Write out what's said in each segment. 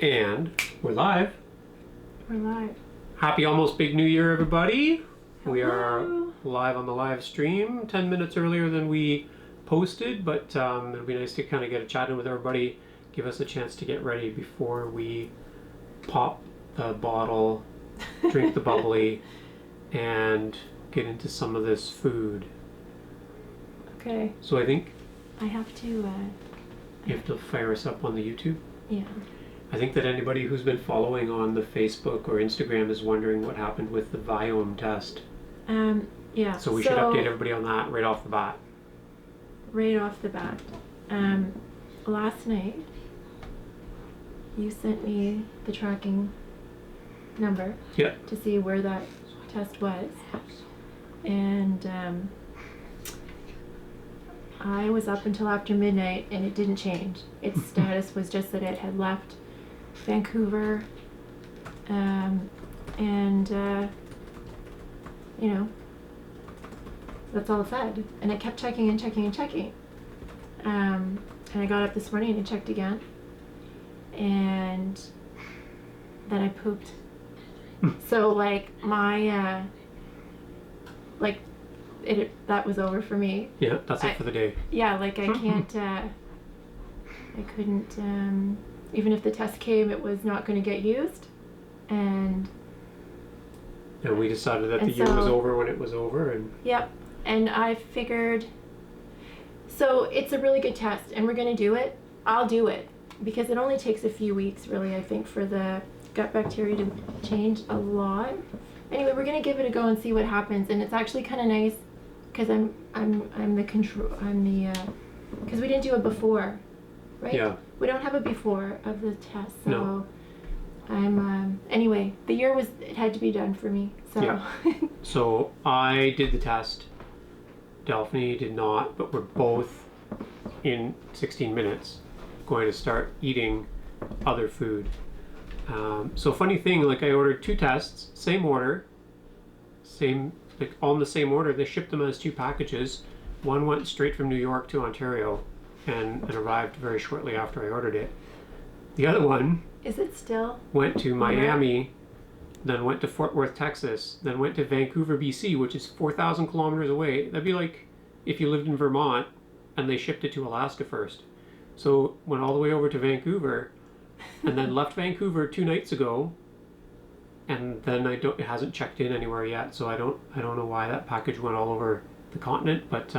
And we're live. We're live. Happy almost big new year, everybody. Hello. We are live on the live stream 10 minutes earlier than we posted, but it'll be nice to kind of get a chat in with everybody, give us a chance to get ready before we pop the bottle, drink the bubbly, and get into some of this food. Okay. So I think I have to you have to fire us up on the YouTube. Yeah. I think that anybody who's been following on the Facebook or Instagram is wondering what happened with the Viome test. Yeah. So we should update everybody on that right off the bat. Right off the bat. Last night you sent me the tracking number to see where that test was. And I was up until after midnight and it didn't change. Its status was just that it had left Vancouver, you know, that's all it said. And I kept checking and checking and checking. And I got up this morning and checked again. And then I pooped. So like my, that was over for me. Yeah, that's it for the day. Yeah, like I can't, I couldn't, even if the test came, it was not going to get used. And we decided that the year was over when it was over. And yep. And I figured, so it's a really good test and we're going to do it. I'll do it because it only takes a few weeks really, I think, for the gut bacteria to change a lot. Anyway, we're going to give it a go and see what happens. And it's actually kind of nice because I'm the control, because we didn't do it before, right? Yeah. We don't have a before of the test, so no. I'm, anyway, the year it had to be done for me, so. Yeah. So I did the test, Delphine did not, but we're both in 16 minutes going to start eating other food. So funny thing, like I ordered 2 tests, same order, like all in the same order. They shipped them as 2 packages. One went straight from New York to Ontario and arrived very shortly after I ordered it. The other one is it still? Went to Miami, then went to Fort Worth, Texas, then went to Vancouver, BC, which is 4,000 kilometers away. That'd be like if you lived in Vermont and they shipped it to Alaska first. So went all the way over to Vancouver and then left Vancouver 2 nights ago. And then it hasn't checked in anywhere yet, so I don't know why that package went all over the continent, but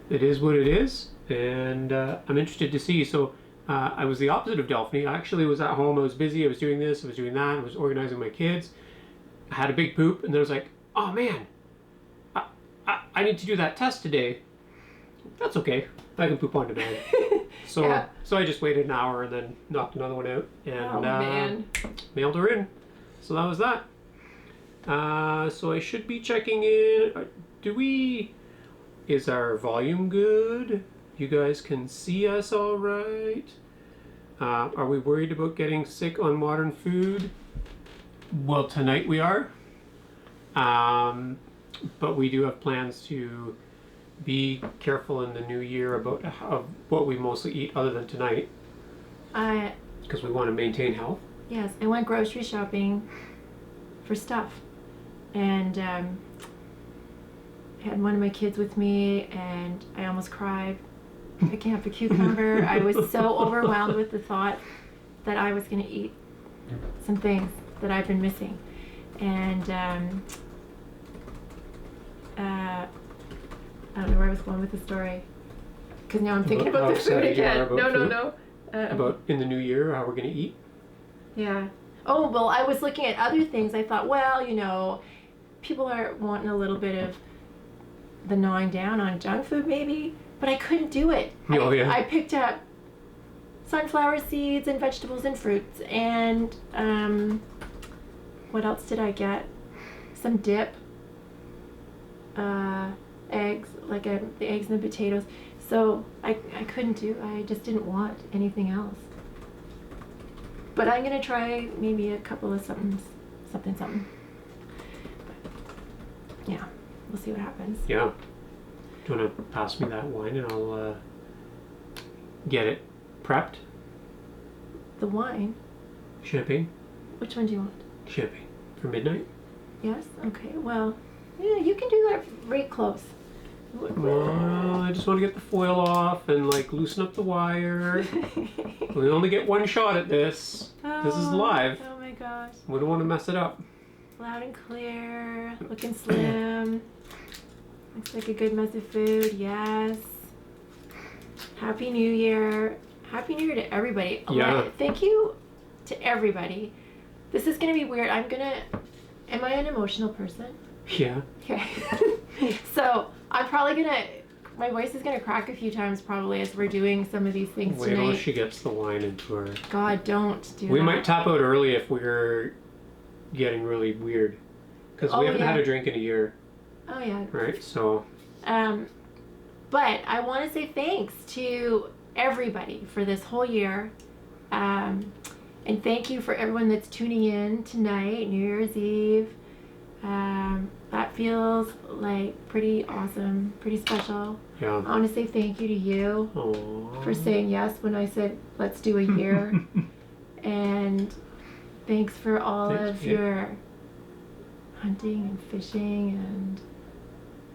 it is what it is, and I'm interested to see. So I was the opposite of Delphine. I actually was at home, I was busy, I was doing this, I was doing that, I was organizing my kids. I had a big poop, and then I was like, oh man, I need to do that test today. That's okay, I can poop on demand. So I just waited an hour and then knocked another one out and mailed her in. So that was that. So I should be checking in. Is our volume good? You guys can see us all right? Are we worried about getting sick on modern food? Well, tonight we are. But we do have plans to be careful in the new year about what we mostly eat other than tonight. Because we want to maintain health. Yes, I went grocery shopping for stuff. And I had one of my kids with me and I almost cried picking up a cucumber. I was so overwhelmed with the thought that I was going to eat some things that I've been missing. And I don't know where I was going with the story, because now I'm thinking about the food again. No. About in the new year, how we're going to eat? Yeah. Oh, well, I was looking at other things. I thought, well, you know, people are wanting a little bit of the gnawing down on junk food maybe, but I couldn't do it. Oh, yeah. I picked up sunflower seeds and vegetables and fruits and what else did I get? Some dip. Eggs, like the eggs and the potatoes. So I just didn't want anything else. But I'm going to try maybe a couple of something. But yeah, we'll see what happens. Yeah. Do you want to pass me that wine and I'll get it prepped? the wine. Champagne? Which one do you want? Champagne. For midnight? Yes? Okay, well, yeah, you can do that right close. Well, I just want to get the foil off and like loosen up the wire. We only get one shot at this. This is live. Oh my gosh. We don't want to mess it up. Loud and clear, looking slim. Looks like a good mess of food, yes. Happy New Year. Happy New Year to everybody. Yeah. Thank you to everybody. This is going to be weird. Am I an emotional person? Yeah. Okay. So I'm probably my voice is gonna crack a few times probably as we're doing some of these things Wait tonight. till she gets the wine into her. God, don't do that. We might tap out early if we're getting really weird. Because we haven't had a drink in a year. Oh yeah. Right, so. But I want to say thanks to everybody for this whole year. And thank you for everyone that's tuning in tonight, New Year's Eve. That feels like pretty awesome, pretty special. Yeah. I want to say thank you to you for saying yes when I said let's do a year. And thanks for all of your hunting and fishing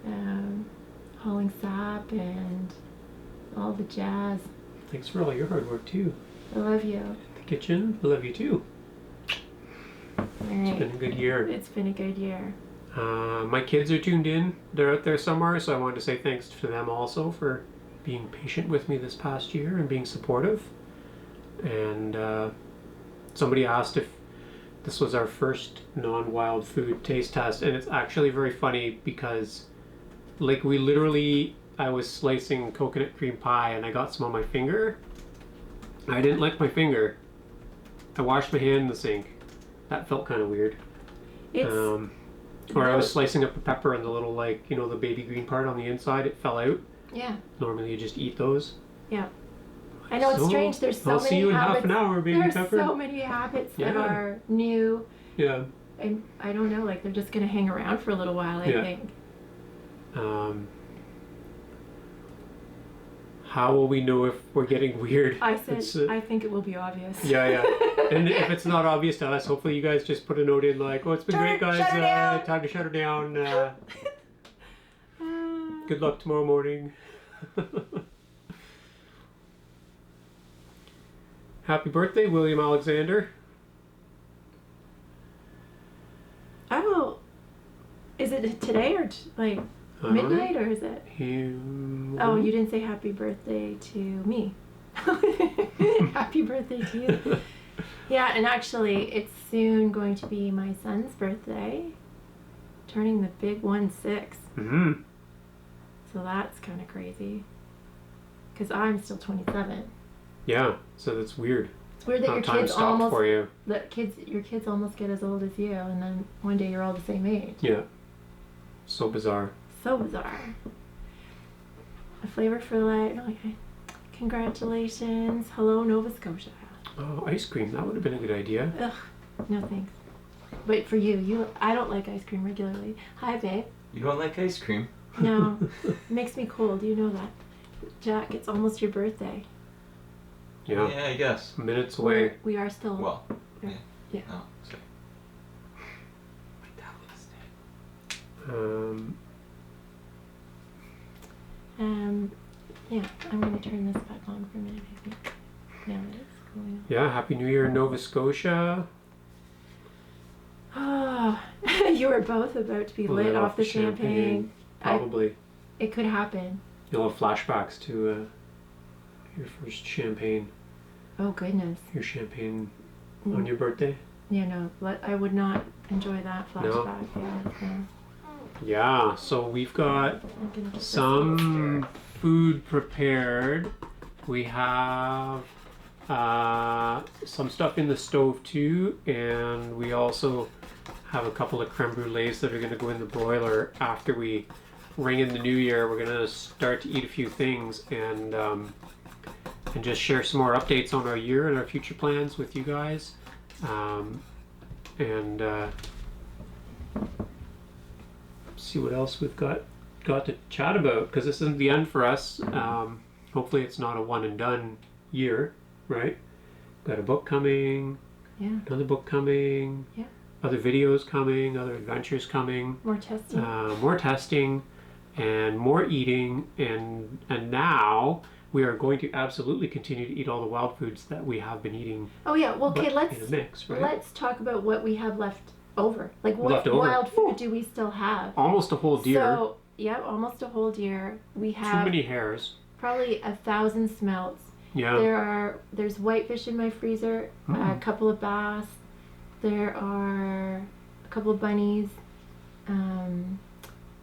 and hauling sap and all the jazz. Thanks for all your hard work too. I love you. In the kitchen, I love you too. All right. It's been a good year. It's been a good year. My kids are tuned in. They're out there somewhere, so I wanted to say thanks to them also for being patient with me this past year and being supportive. And somebody asked if this was our first non-wild food taste test, and it's actually very funny because like I was slicing coconut cream pie and I got some on my finger. I didn't lick my finger. I washed my hand in the sink. That felt kind of weird. Or I was slicing up a pepper and the little the baby green part on the inside, it fell out. Yeah. Normally you just eat those. Yeah. I know it's strange. There's so I'll many see you in habits. half an hour, baby There's pepper. so many habits that are new. Yeah. And I don't know, they're just gonna hang around for a little while, I think. How will we know if we're getting weird? I said, I think it will be obvious. Yeah. And if it's not obvious to us, hopefully you guys just put a note in like, oh, it's been great, guys. Time to shut her down. Good luck tomorrow morning. Happy birthday, William Alexander. Oh, is it today or midnight or is it? Oh, you didn't say happy birthday to me. Happy birthday to you. Yeah, and actually it's soon going to be my son's birthday, turning the big 1-6. Mm-hmm. So that's kind of crazy because I'm still 27. Yeah, so that's weird. It's weird that your kids your kids almost get as old as you, and then one day you're all the same age. Yeah. So bizarre. So bizarre. A flavor for life. Okay. Congratulations. Hello, Nova Scotia. Oh, ice cream. That would have been a good idea. Ugh. No thanks. But for you, I don't like ice cream regularly. Hi, babe. You don't like ice cream? No. It makes me cold. You know that. Jack, it's almost your birthday. Yeah. Yeah, I guess. Minutes away. We are still. Well. Yeah. Oh, sorry. Yeah, I'm going to turn this back on for a minute, I think. Now that it's going on. Yeah, Happy New Year in Nova Scotia. Oh, you were both about to be lit off the champagne. Probably. It could happen. You'll have flashbacks to your first champagne. Oh, goodness. Your champagne on your birthday? Yeah, no, I would not enjoy that flashback. No. Yeah, so we've got some food prepared. We have some stuff in the stove too, and we also have a couple of creme brulees that are going to go in the broiler after we ring in the new year. We're going to start to eat a few things and just share some more updates on our year and our future plans with you guys. See what else we've got to chat about, because this isn't the end for us. Hopefully it's not a one and done year, right? Got a book coming. Yeah. Another book coming. Yeah. Other videos coming. Other adventures coming. More testing. More testing, and more eating, and now we are going to absolutely continue to eat all the wild foods that we have been eating. Oh yeah. Well, okay. but in a mix, right? Let's talk about what we have left over. Like what Left over. wild food do we still have? Almost a whole deer. So yeah, almost a whole deer. We have Too many hairs. probably 1,000 smelts. Yeah. There's whitefish in my freezer, a couple of bass. There are a couple of bunnies,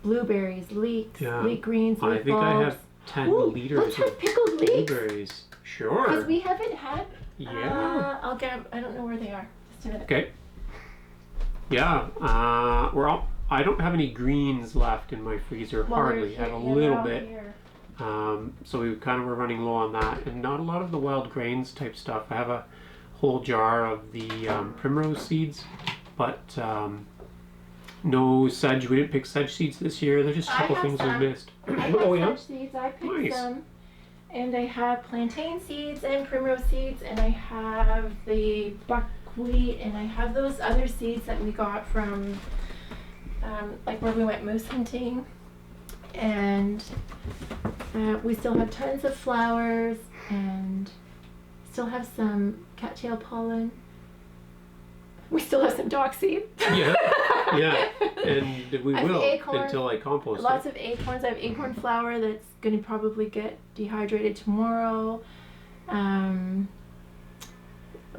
blueberries, leeks, leek greens, I leek think bulbs. I have 10 liters Let's have of pickled leeks. blueberries. Sure. Because we haven't had. Yeah. I'll grab. I don't know where they are. Just a minute. Okay. Yeah. I don't have any greens left in my freezer. Well, hardly. I have a they're little out bit. here. So we kind of were running low on that, and not a lot of the wild grains type stuff. I have a whole jar of the primrose seeds, but no sedge. We didn't pick sedge seeds this year. There's just a couple have things some. we missed. I have Oh yeah. sedge seeds. I picked Nice. some. And I have plantain seeds and primrose seeds, and I have the buckwheat, and I have those other seeds that we got from like where we went moose hunting. And we still have tons of flowers, and still have some cattail pollen. We still have some dock seed. Yeah. Yeah. And we I have will acorn. until I compost Lots it. of acorns. I have acorn flour that's going to probably get dehydrated tomorrow. A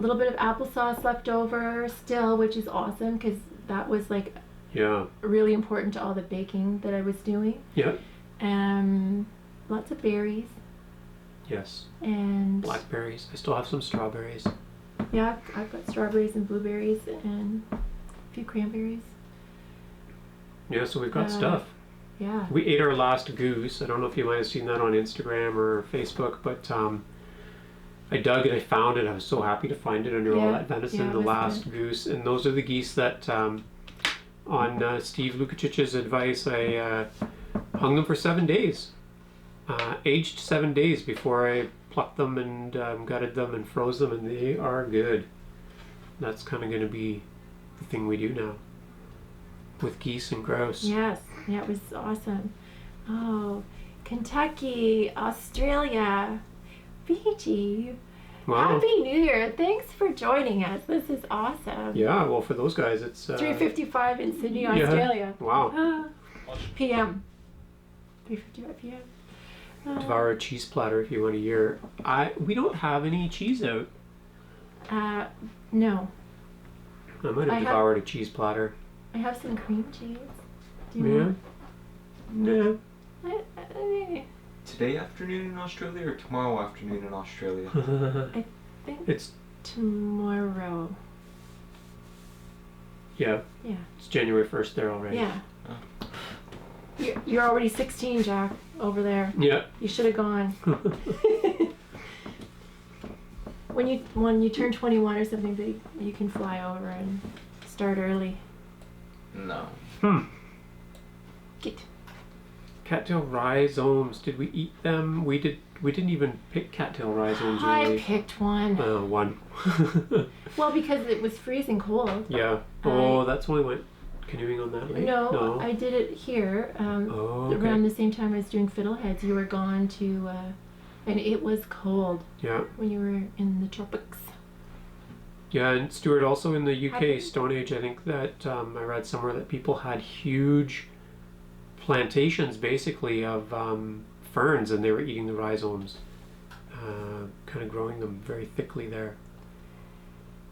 little bit of applesauce left over still, which is awesome because that was like Yeah. really important to all the baking that I was doing. Yeah. Lots of berries Yes. and Blackberries. I still have some strawberries. yeah, I've got strawberries and blueberries and a few cranberries. Yeah, so we've got stuff. Yeah. We ate our last goose. I don't know if you might have seen that on Instagram or Facebook, but I dug and I found it. I was so happy to find it under all that venison, it the was last good. goose. And those are the geese that, on Steve Lukacic's advice, I hung them for 7 days. Aged 7 days before I plucked them and gutted them and froze them, and they are good. That's kind of going to be the thing we do now with geese and grouse. Yes, yeah, it was awesome. Oh, Kentucky, Australia, Fiji. Wow. Happy New Year. Thanks for joining us. This is awesome. Yeah, well, for those guys, it's 3:55 in Sydney, yeah. Australia. Wow. PM. 3:55 PM. Devour a cheese platter if you want a year. We don't have any cheese out. No. I might have devoured a cheese platter. I have some cream cheese. Do you Yeah. want? No. Today afternoon in Australia or tomorrow afternoon in Australia? I think It's tomorrow. yeah. Yeah. It's January 1st there already. Yeah. You're already 16, Jack, over there. Yeah. You should have gone. When you turn 21 or something, you can fly over and start early. No. Get. Cattail rhizomes. Did we eat them? We didn't even pick cattail rhizomes. I Really. picked one. One. Well, because it was freezing cold. Yeah. Oh, that's when we went canoeing on that lake. No, I did it here. Oh, okay. Around the same time I was doing Fiddleheads, you were gone to, and it was cold Yeah. when you were in the tropics. Yeah, and Stuart, also in the UK Happy- Stone Age, I think that I read somewhere that people had huge plantations, basically, of ferns, and they were eating the rhizomes, kind of growing them very thickly there.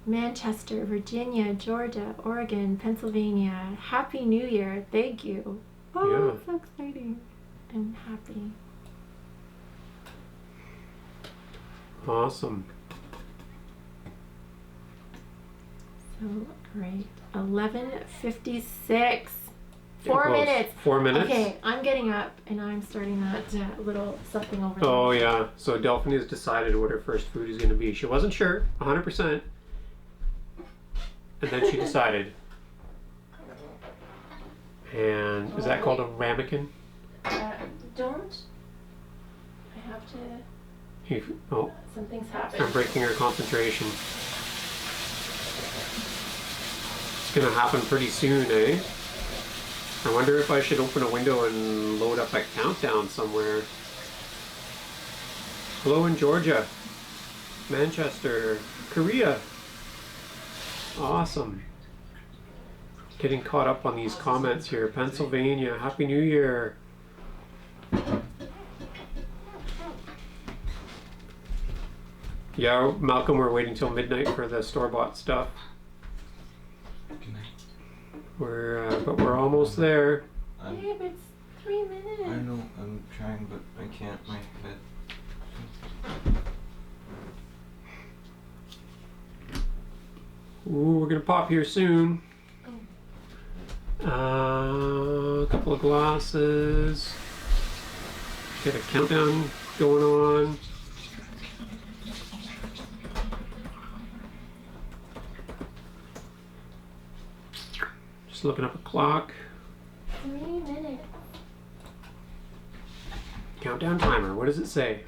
Manchester, Virginia, Georgia, Oregon, Pennsylvania. Happy New Year. Thank you. Oh, Yeah. it's so exciting. I'm happy. Awesome. So great. 11:56. Getting 4 close. minutes. 4 minutes? Okay, I'm getting up and I'm starting that little something over there. Oh, yeah. So Delphine has decided what her first food is going to be. She wasn't sure, 100%. And then she decided. And is that called a ramekin? Don't. I have to. Oh, Something's happening. happen. I'm breaking her concentration. It's gonna happen pretty soon, eh? I wonder if I should open a window and load up a countdown somewhere. Hello in Georgia, Manchester, Korea. Awesome. Getting caught up on these comments here. Pennsylvania, Happy New Year. Yeah, Malcolm, we're waiting till midnight for the store-bought stuff. But we're almost there. Yeah, but it's 3 minutes. I know, I'm trying, but I can't. My head. Ooh, we're gonna pop here soon. A couple of glasses. Get a countdown going on. Just looking up a clock. 3 minutes. Countdown timer. What does it say?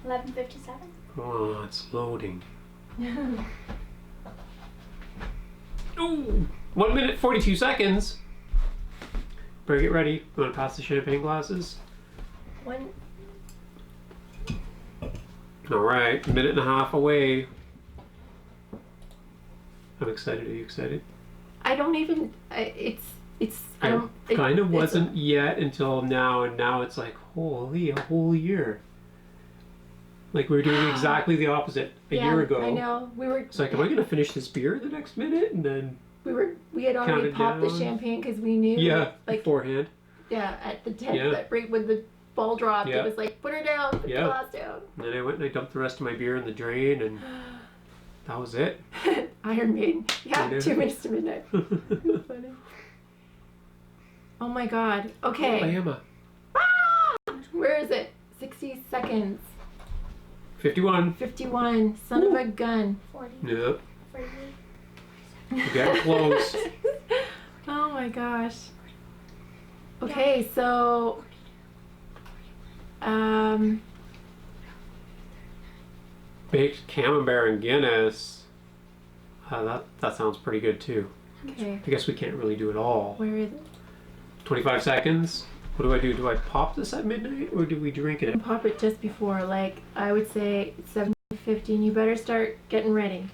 11:57. Oh, it's loading. Ooh, 1 minute 42 seconds. Better get ready. You want to pass the champagne glasses? One. All right, a minute and a half away. I'm excited. Are you excited? I don't even. It's. I don't. It kind of wasn't yet until now, and now it's like, holy, a whole year. Like we were doing exactly the opposite a year ago. I know. We were. It's like, am I going to finish this beer the next minute? And then We had already counted popped the down. champagne because we knew. Yeah, Like beforehand. yeah, at the 10th, Yeah. right when the ball dropped, Yeah. it was like put her down, put Yeah. the glass down. And then I went and I dumped the rest of my beer in the drain, and that was it. Iron Maiden. I Yeah, know. 2 minutes to midnight. That's funny. Oh my God. Okay. Alabama. Where is it? 60 seconds. 51. 51. Son of a gun. 40. Yep. 48. We're getting close. Oh my gosh. Okay, so Baked camembert and Guinness. That sounds pretty good too. okay. I guess we can't really do it all. Where is it? 25 seconds. What do I do? Do I pop this at midnight or do we drink it? Pop it just before, like I would say 7:50, and you better start getting ready.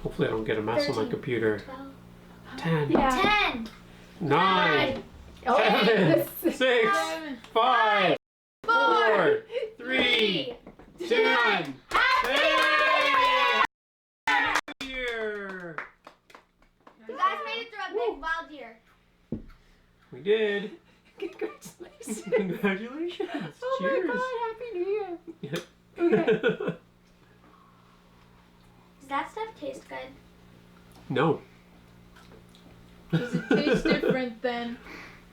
Hopefully I don't get a mess on my 13, computer. 12. 10, Yeah. 10. 9, Oh, 7, this- 6, 5, 4, 3, 3. 2, 1. Hey! New Year! You guys made it through a big wild year. We did. Congratulations. Congratulations. Oh Cheers. my God, Happy New Year. Okay. Does that stuff taste good? No. Does it taste different than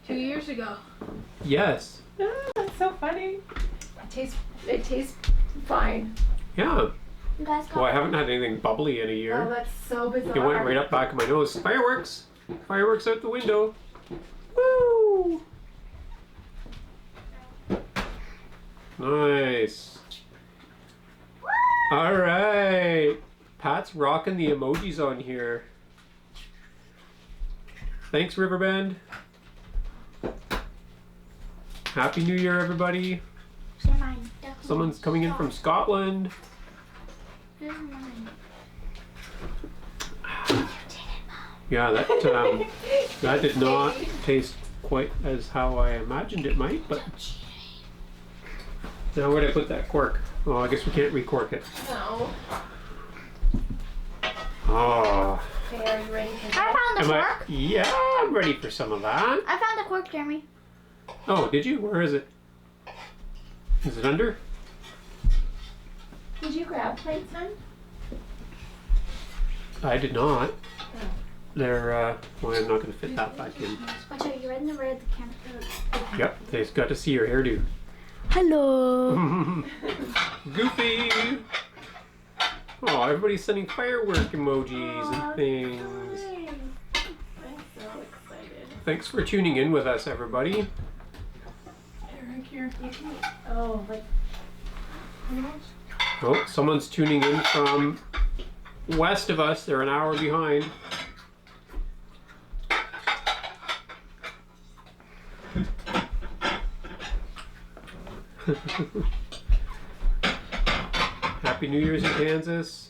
2 years ago? Yes. Ah, that's so funny. It tastes fine. Yeah. You guys got Well, I haven't had anything bubbly in a Oh, year. that's so bizarre. It went right up back of my nose. Fireworks! Fireworks out the window. Woo! Nice. All right. Pat's rocking the emojis on here. Thanks, Riverbend. Happy New Year, everybody. Share mine. Someone's coming in from Scotland. Here's mine. Yeah, that did not taste quite as how I imagined it might, but now where'd I put that cork? Oh, I guess we can't recork it. No. Oh. Okay, are you ready for I that? found the Am I? cork. Yeah, I'm ready for some of that. I found the cork, Jeremy. Oh, did you? Where is it? Is it under? Did you grab plates, son? I did not. They're, well, I'm not going to fit that back in. Watch out, you're in the red, the camera. Yep, they just got to see your hairdo. Hello. Goofy! Oh, everybody's sending firework emojis and things. I'm so excited. Thanks for tuning in with us, everybody. Eric, here. You can, oh, like, Oh, someone's tuning in from west of us. They're an hour behind. Happy New Year's in Kansas.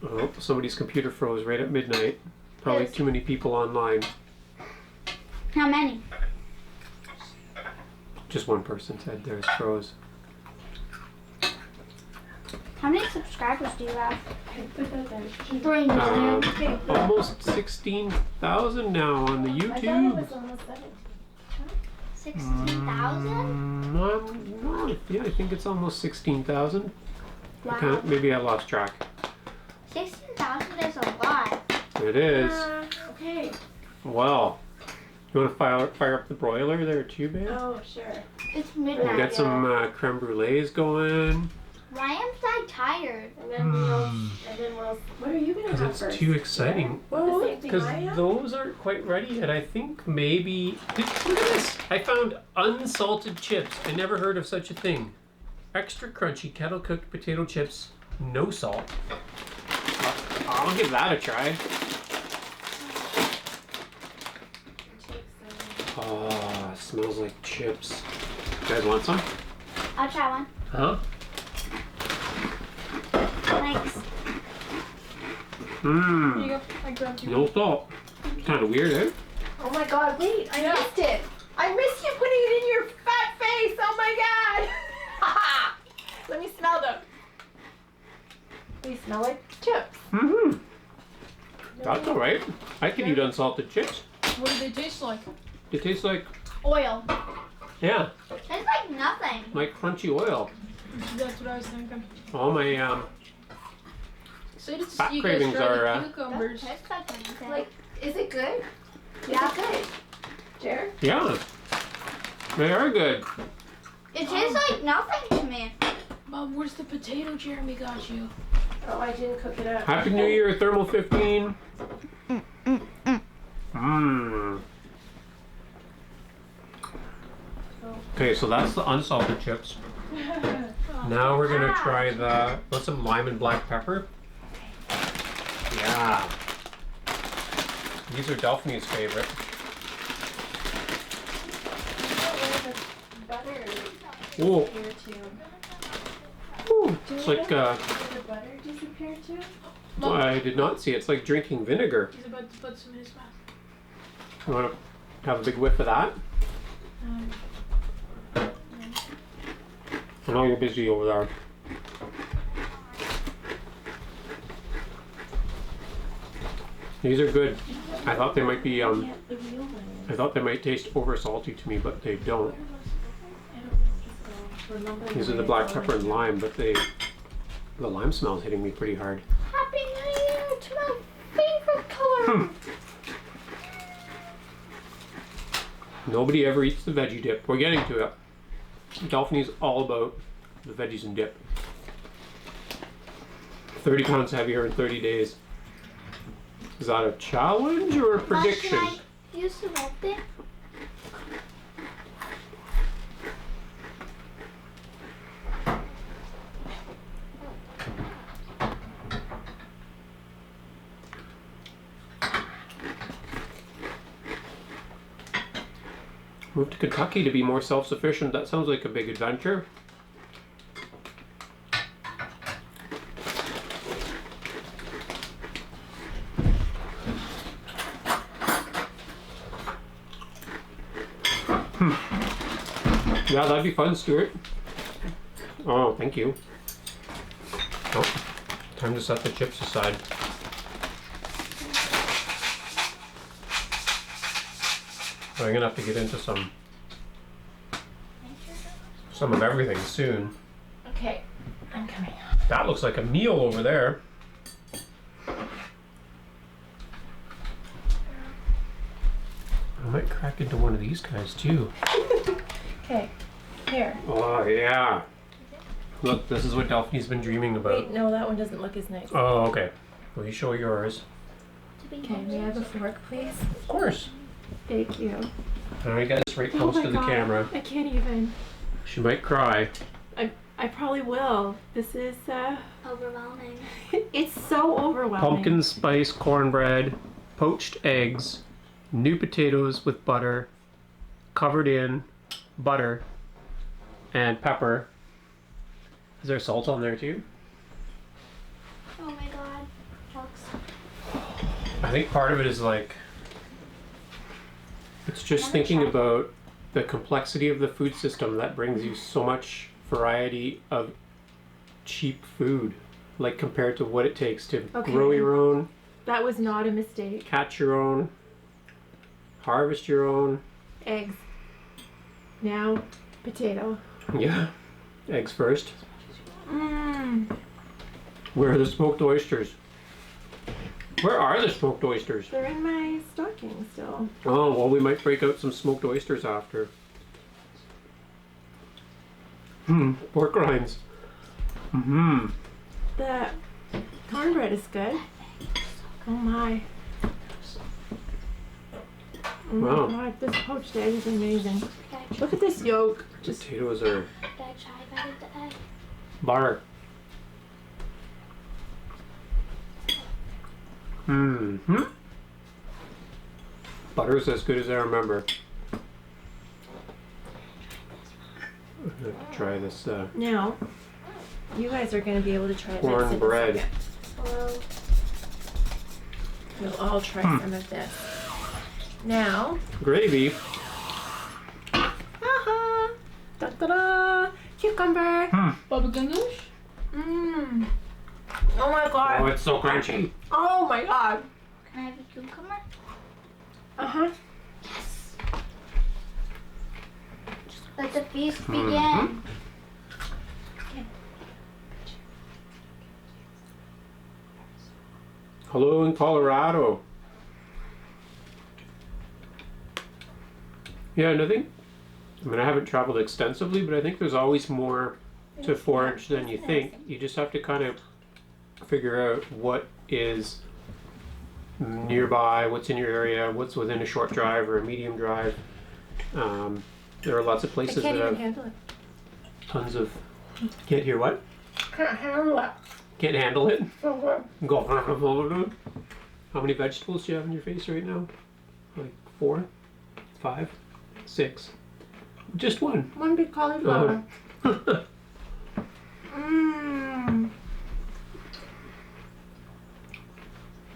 Oh, somebody's computer froze right at midnight. Probably Yes. too many people online. How many? Just one person said theirs froze. How many subscribers do you have? Put that there. 3 million. Almost 16,000 now on the I thought it YouTube. was almost 7. 16,000? Yeah, I think it's almost 16,000. Wow. Maybe I lost track. 16,000 is a lot. It is. Okay. Well, you want to fire up the broiler there too, babe? Oh, sure. It's We'll midnight. get some creme brulees going. Why am I tired? And then we'll. What are you gonna Because have it's first? too exciting. The same thing Because I am? those aren't quite ready, and I think maybe. Look at this! I found unsalted chips. I never heard of such a thing. Extra crunchy kettle cooked potato chips, no salt. I'll give that a try. Oh, smells like chips. You guys want some? I'll try one. Huh? Thanks. Here Mmm. you go. I grabbed you. No salt. Kind of weird, eh? Oh my god, wait, I missed it. I missed you putting it in your fat face. Oh my god. Let me smell them. They smell like chips. Mm-hmm. That's alright. I can eat unsalted chips. What do they taste like? They taste like, Oil. yeah, It's like nothing. like crunchy oil. That's what I was thinking. All my, So it's Fat you guys cravings try the are, cucumbers. Tastes like anything. Like, is it good? Yeah. Is it good? Jared? yeah, they are good. It tastes like nothing to me. Mom, where's the potato Jeremy got you? Oh, I didn't cook it up. Happy New Year, Thermal 15. Mmm. Okay, so that's the unsalted chips. Now we're gonna try the, want some lime and black pepper? Yeah. These are Delphini's favorite. Butter Ooh, disappear too. ooh, it's like, Did the butter disappear too? I did not see it. It's like drinking vinegar. He's about to put some in his mouth. You wanna have a big whiff of that? I know you're busy over there. These are good. I thought they might be, I thought they might taste over salty to me, but they don't. These are the black pepper and lime, but the lime smell is hitting me pretty hard. Happy New Year! It's my favorite color. Nobody ever eats the veggie dip. We're getting to it. Delphini's all about the veggies and dip. 30 pounds heavier in 30 days. Is that a challenge or a prediction? Can I use the red thing? Move to Kentucky to be more self-sufficient. That sounds like a big adventure. Yeah, that'd be fun, Stuart. Oh, thank you. Oh, time to set the chips aside. I'm gonna have to get into some of everything soon. Okay, I'm coming. That looks like a meal over there. I might crack into one of these guys too. Okay, here. Oh yeah. Look, this is what Delphini's been dreaming about. Wait, no, that one doesn't look as nice. Oh, okay. Will you show yours? Okay, may I have a fork, please? Of course. Thank you. And I got this right Oh close my to the God, camera. I can't even. She might cry. I probably will. This is Overwhelming. it's so overwhelming. Pumpkin spice cornbread, poached eggs, new potatoes with butter, covered in butter and pepper. Is there salt on there too? Oh my god. Folks. I think part of it is like, it's just Never thinking tried. about the complexity of the food system that brings you so much variety of cheap food, like compared to what it takes to Okay. grow your own, That was not a mistake. catch your own, harvest your own. Eggs. Now, potato. Yeah, eggs first. Mmm. Where are the smoked oysters? Where are the smoked oysters? They're in my stocking still. Oh, well, we might break out some smoked oysters after. Pork rinds. The cornbread is good. Oh my. Oh Wow. my god, this poached egg is amazing. Did I try? Look at this yolk. Just Potatoes are Did I try if I did the egg? butter. Butter's as good as I remember. I'm gonna try this now. You guys are gonna be able to try it next in a cornbread. second. Hello. We'll all try some of this. Now. Gravy. Haha. Da da da. Cucumber. Baba ganoush? Mmm. Oh my Oh, god. it's so crunchy. Oh my god. Can I have a cucumber? Uh huh. Yes. Let the feast begin. Hello in Colorado. Yeah, nothing. I mean, I haven't traveled extensively, but I think there's always more to forage than you think. You just have to kind of figure out what is nearby, what's in your area, what's within a short drive or a medium drive. There are lots of I places can't that even have handle it. tons of. Can't hear what? Can't handle it. Can't handle it. So good. Go. How many vegetables do you have in your face right now? Like 4, 5, 6. Just one. One big cauliflower. Mmm.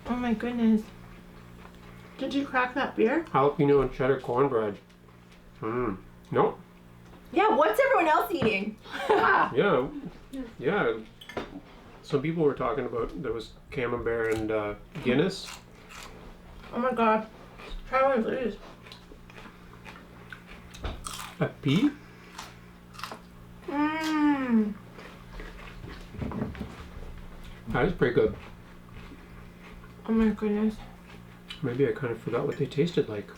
Oh my goodness. Did you crack that beer? Jalapeno and cheddar cornbread. Nope. Yeah, what's everyone else eating? Yeah. Yeah. Some people were talking about there was camembert and Guinness. Oh my god. Try one, please. A pea? Mmm. That was pretty good. Oh my goodness. Maybe I kind of forgot what they tasted like.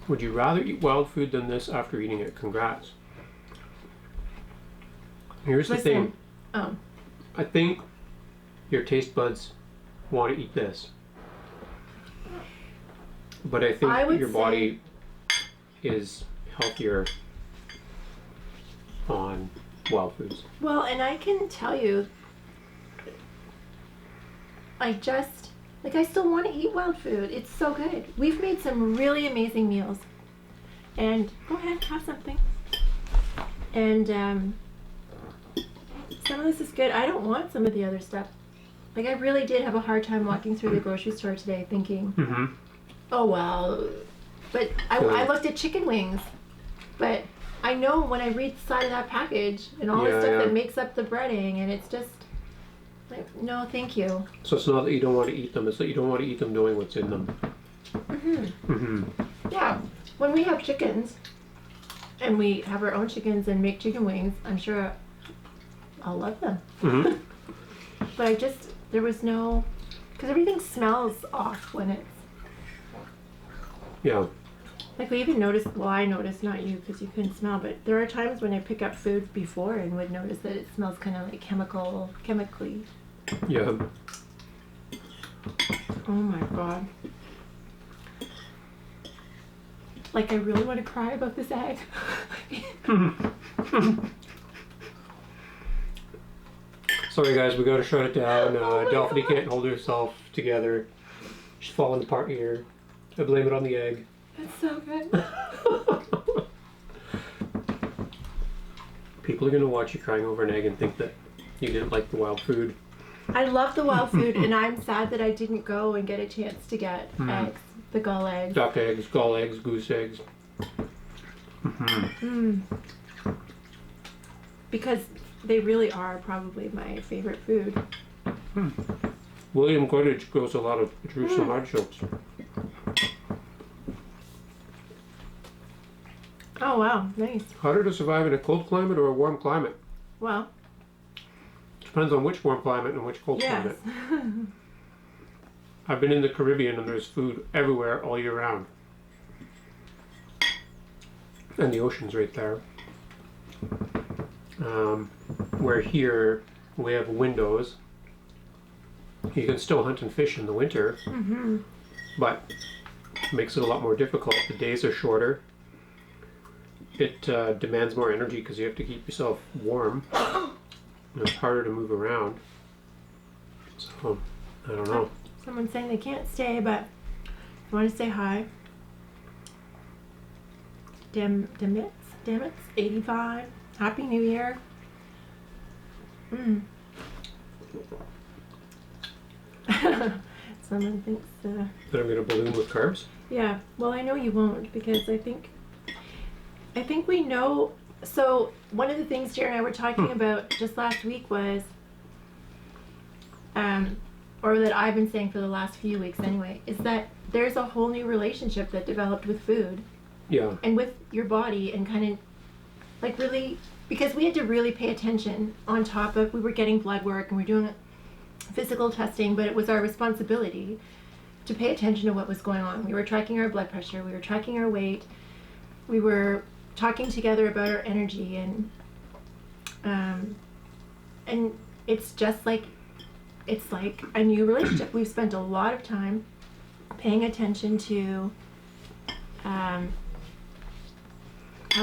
Would you rather eat wild food than this after eating it? Congrats. Here's the thing. Listen. Oh. I think your taste buds want to eat this. But I think I would your say- body is healthier on wild foods. Well, and I can tell you, I still want to eat wild food. It's so good. We've made some really amazing meals. And go ahead, have something. And some of this is good. I don't want some of the other stuff. Like, I really did have a hard time walking through the grocery store today thinking, Mm-hmm. oh, well. But I looked at chicken wings. But I know when I read the side of that package and all the Yeah, stuff yeah. that makes up the breading, and it's just like, no, thank you. So it's not that you don't want to eat them, it's that you don't want to eat them knowing what's in them. Yeah, when we have chickens, and we have our own chickens and make chicken wings, I'm sure I'll love them. But there was no, because everything smells off when it's, Yeah. like we even noticed, well, I noticed, not you, because you couldn't smell, but there are times when I pick up food before and would notice that it smells kind of like chemically. Yeah. Oh my god. Like, I really want to cry about this egg. Sorry guys, we gotta shut it down. Oh my Delphine God. can't hold herself together. She's falling apart here. I blame it on the egg. It's so good. People are gonna watch you crying over an egg and think that you didn't like the wild food. I love the wild food, and I'm sad that I didn't go and get a chance to get eggs, the gull eggs. Duck eggs, gull eggs, goose eggs. Because they really are probably my favorite food. William Goodrich grows a lot of Jerusalem artichokes. Oh wow, nice. Harder to survive in a cold climate or a warm climate? Well, Depends on which warm climate and which cold yes. climate. I've been in the Caribbean and there's food everywhere all year round. And the ocean's right there. Where here we have windows. You can still hunt and fish in the winter, but it makes it a lot more difficult. The days are shorter. It demands more energy because you have to keep yourself warm. And it's harder to move around. So, I don't know. Someone's saying they can't stay, but I want to say hi. Demitz, 85. Happy New Year. Someone thinks, That I'm going to balloon with carbs? yeah. Well, I know you won't because I think we know. So one of the things Jared and I were talking about just last week was, or that I've been saying for the last few weeks anyway, is that there's a whole new relationship that developed with food Yeah. and with your body, and kind of like really, because we had to really pay attention on top of, we were getting blood work and we were doing physical testing, but it was our responsibility to pay attention to what was going on. We were tracking our blood pressure, we were tracking our weight, we were talking together about our energy, and it's just like, it's like a new relationship. We've spent a lot of time paying attention to how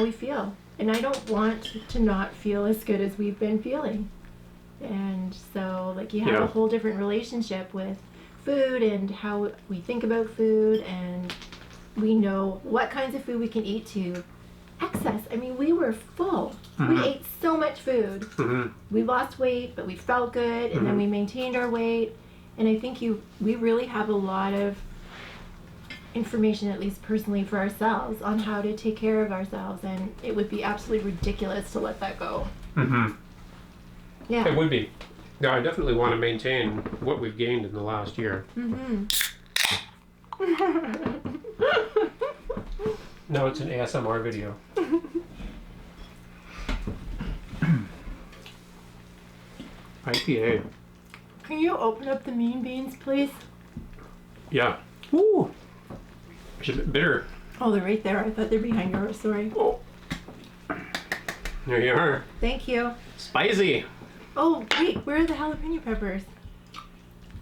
we feel, and I don't want to not feel as good as we've been feeling. And so, like, you have Yeah. a whole different relationship with food and how we think about food, and we know what kinds of food we can eat to excess. I mean, we were full. We ate so much food. We lost weight, but we felt good, and then we maintained our weight. And I think we really have a lot of information, at least personally for ourselves, on how to take care of ourselves, and it would be absolutely ridiculous to let that go. Yeah. It would be. Yeah, I definitely want to maintain what we've gained in the last year. No, it's an ASMR video. IPA. Can you open up the mean beans, please? Yeah. Ooh. It's a bit bitter. Oh, they're right there. I thought they're behind yours. Sorry. Oh. There you are. Thank you. Spicy. Oh, wait. Where are the jalapeno peppers?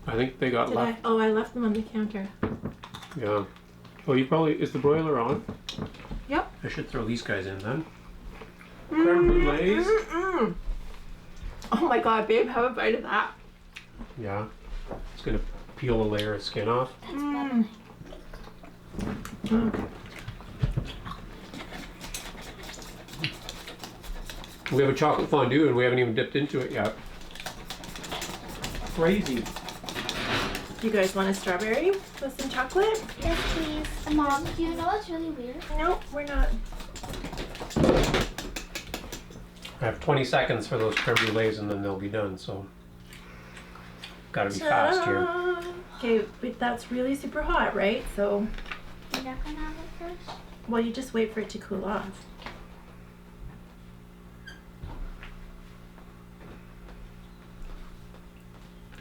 I think they got Did left. I left them on the counter. Yeah. Oh, you probably, is the broiler on? Yep. I should throw these guys in then. Creme brulees. Oh my god, babe, have a bite of that. Yeah. It's gonna peel a layer of skin off. We have a chocolate fondue and we haven't even dipped into it yet. Crazy. You guys want a strawberry with some chocolate? Yes, please. Mom, do you know what's really weird? Nope, we're not. I have 20 seconds for those creme brulees and then they'll be done, so gotta be fast here. Okay, but that's really super hot, right? So, You're not gonna have it first? well, you just wait for it to cool off.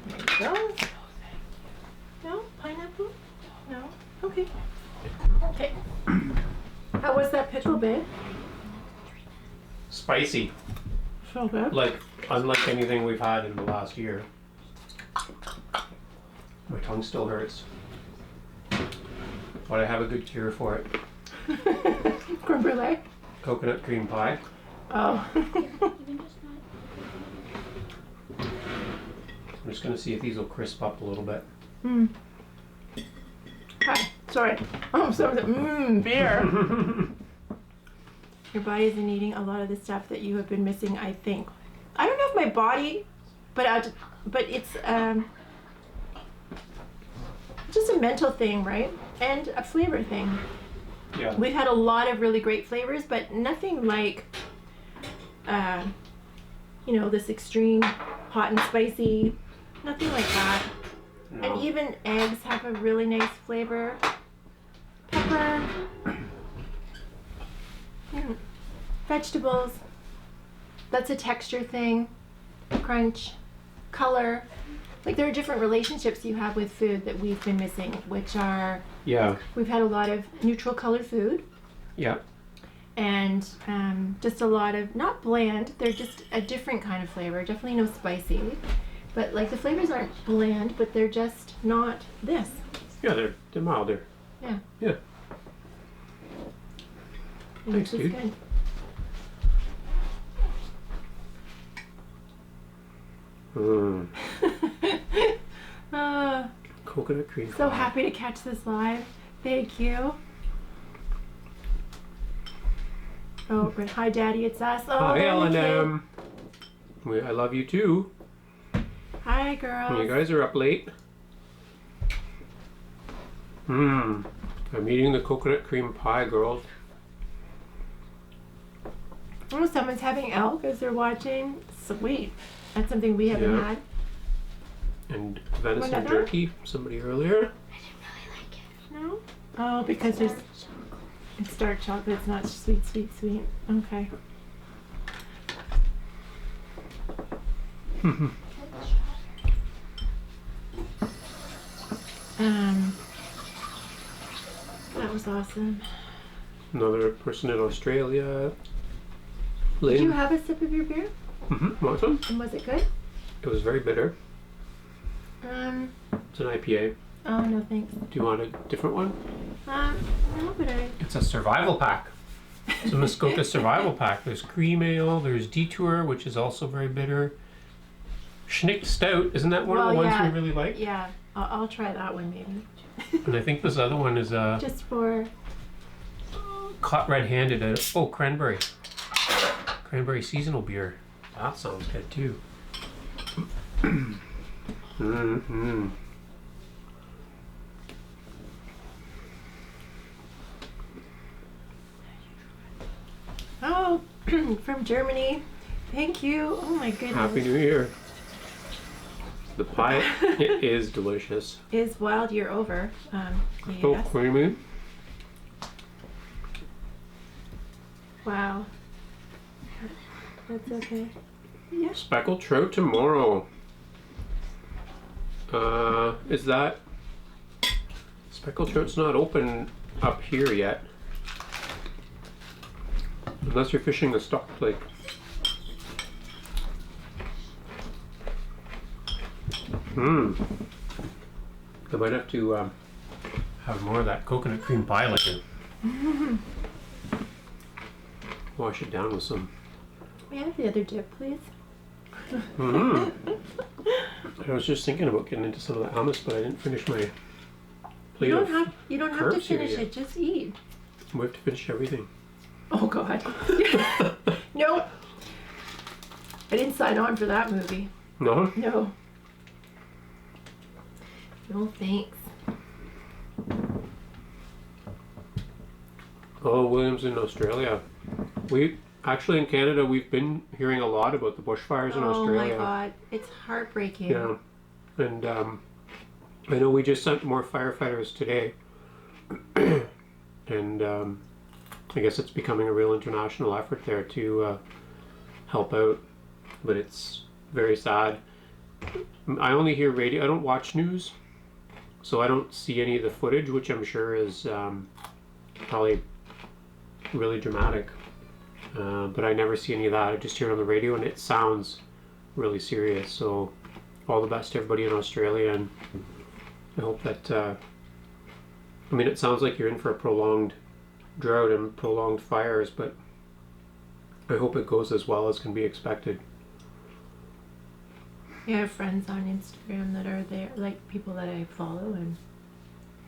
There you go. No? Pineapple? No? Okay. Okay. How was that pickle, babe? Spicy. So good. Like, unlike anything we've had in the last year. My tongue still hurts. But I have a good cure for it. Creme brulee? Coconut cream pie. Oh. I'm just gonna see if these will crisp up a little bit. Hi. Sorry. Oh, beer. Your body isn't eating a lot of the stuff that you have been missing, I think. I don't know if my body, but it's just a mental thing, right? And a flavor thing. Yeah. We've had a lot of really great flavors, but nothing like, this extreme hot and spicy. Nothing like that. No. And even eggs have a really nice flavor. Pepper. Vegetables. That's a texture thing. Crunch. Color. Like there are different relationships you have with food that we've been missing, which are, Yeah. we've had a lot of neutral color food. Yeah. And just a lot of, not bland, they're just a different kind of flavor. Definitely no spicy. But like the flavors aren't bland, but they're just not this. Yeah, they're milder. Yeah. Yeah. Thanks, Which is dude. good. Mm. uh, Coconut cream so pie. happy to catch this live. Thank you. Oh, but hi, Daddy, it's us. Oh, Hi, they're the L&M. I love you too. kid. Hi, girls. You guys are up late. I'm eating the coconut cream pie, girls. Oh, someone's having elk as they're watching. Sweet. That's something we haven't Yeah. had. And venison Another? jerky, somebody earlier. No? Oh, because it's dark chocolate. It's not sweet. Okay. That was awesome. Another person in Australia. Did you have a sip of your beer? Want some? And was it good? It was very bitter. It's an IPA. Oh, no thanks. Do you want a different one? No, but It's a survival pack. It's a Muskoka survival pack. There's cream ale, there's Detour, which is also very bitter. Schnick Stout, isn't that one of the ones we really like? Yeah, I'll try that one maybe. And I think this other one is Just for... caught red-handed. Cranberry. Cranberry seasonal beer. That sounds good too. Oh, from Germany. Thank you. Oh my goodness. Happy New Year. The pie, it is delicious. Is Wild Year over? So Yes. creamy. Wow. That's okay. Yeah. Speckled trout tomorrow. Is that... Speckled trout's not open up here yet. Unless you're fishing the stocked lake. I might have to have more of that coconut cream pie later. Wash it down with some. May I have the other dip, please? I was just thinking about getting into some of the hummus, but I didn't finish my plate You don't of have to carbs here finish yet. it. Just eat. We have to finish everything. Oh God. Nope. I didn't sign on for that movie. No? No. No thanks. Oh, William's in Australia. We actually in Canada we've been hearing a lot about the bushfires in Australia. Oh my God, it's heartbreaking. Yeah, and I know we just sent more firefighters today, and I guess it's becoming a real international effort there to help out. But it's very sad. I only hear radio. I don't watch news, so I don't see any of the footage, which I'm sure is probably really dramatic. But I never see any of that. I just hear it on the radio, and it sounds really serious. So all the best to everybody in Australia, and I hope that it sounds like you're in for a prolonged drought and prolonged fires, but I hope it goes as well as can be expected. I have friends on Instagram that are there, like people that I follow and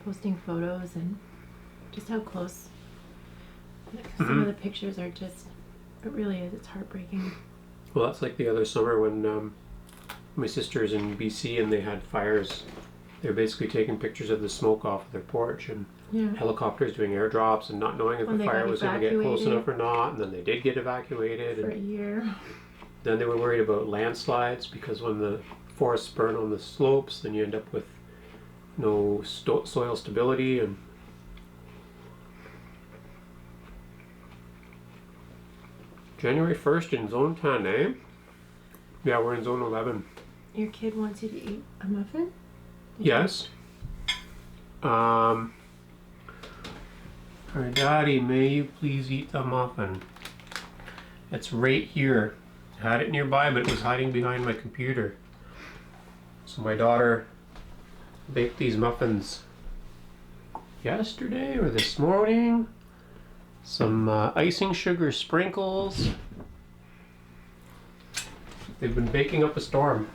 posting photos and just how close. Like, some of the pictures are just, it really is, it's heartbreaking. Well, that's like the other summer when my sister's in BC and they had fires. They were basically taking pictures of the smoke off of their porch and Yeah. helicopters doing airdrops and not knowing if When the they fire got was going to get close evacuated. enough or not. And then they did get evacuated. For a And year. then they were worried about landslides because when the forests burn on the slopes, then you end up with no soil stability. And January 1st in Zone 10, eh? Yeah, we're in Zone 11. Your kid wants you to eat a muffin? Yes. Her daddy, may you please eat the muffin? It's right here. I had it nearby, but it was hiding behind my computer. So my daughter baked these muffins yesterday or this morning. Some icing sugar sprinkles. They've been baking up a storm.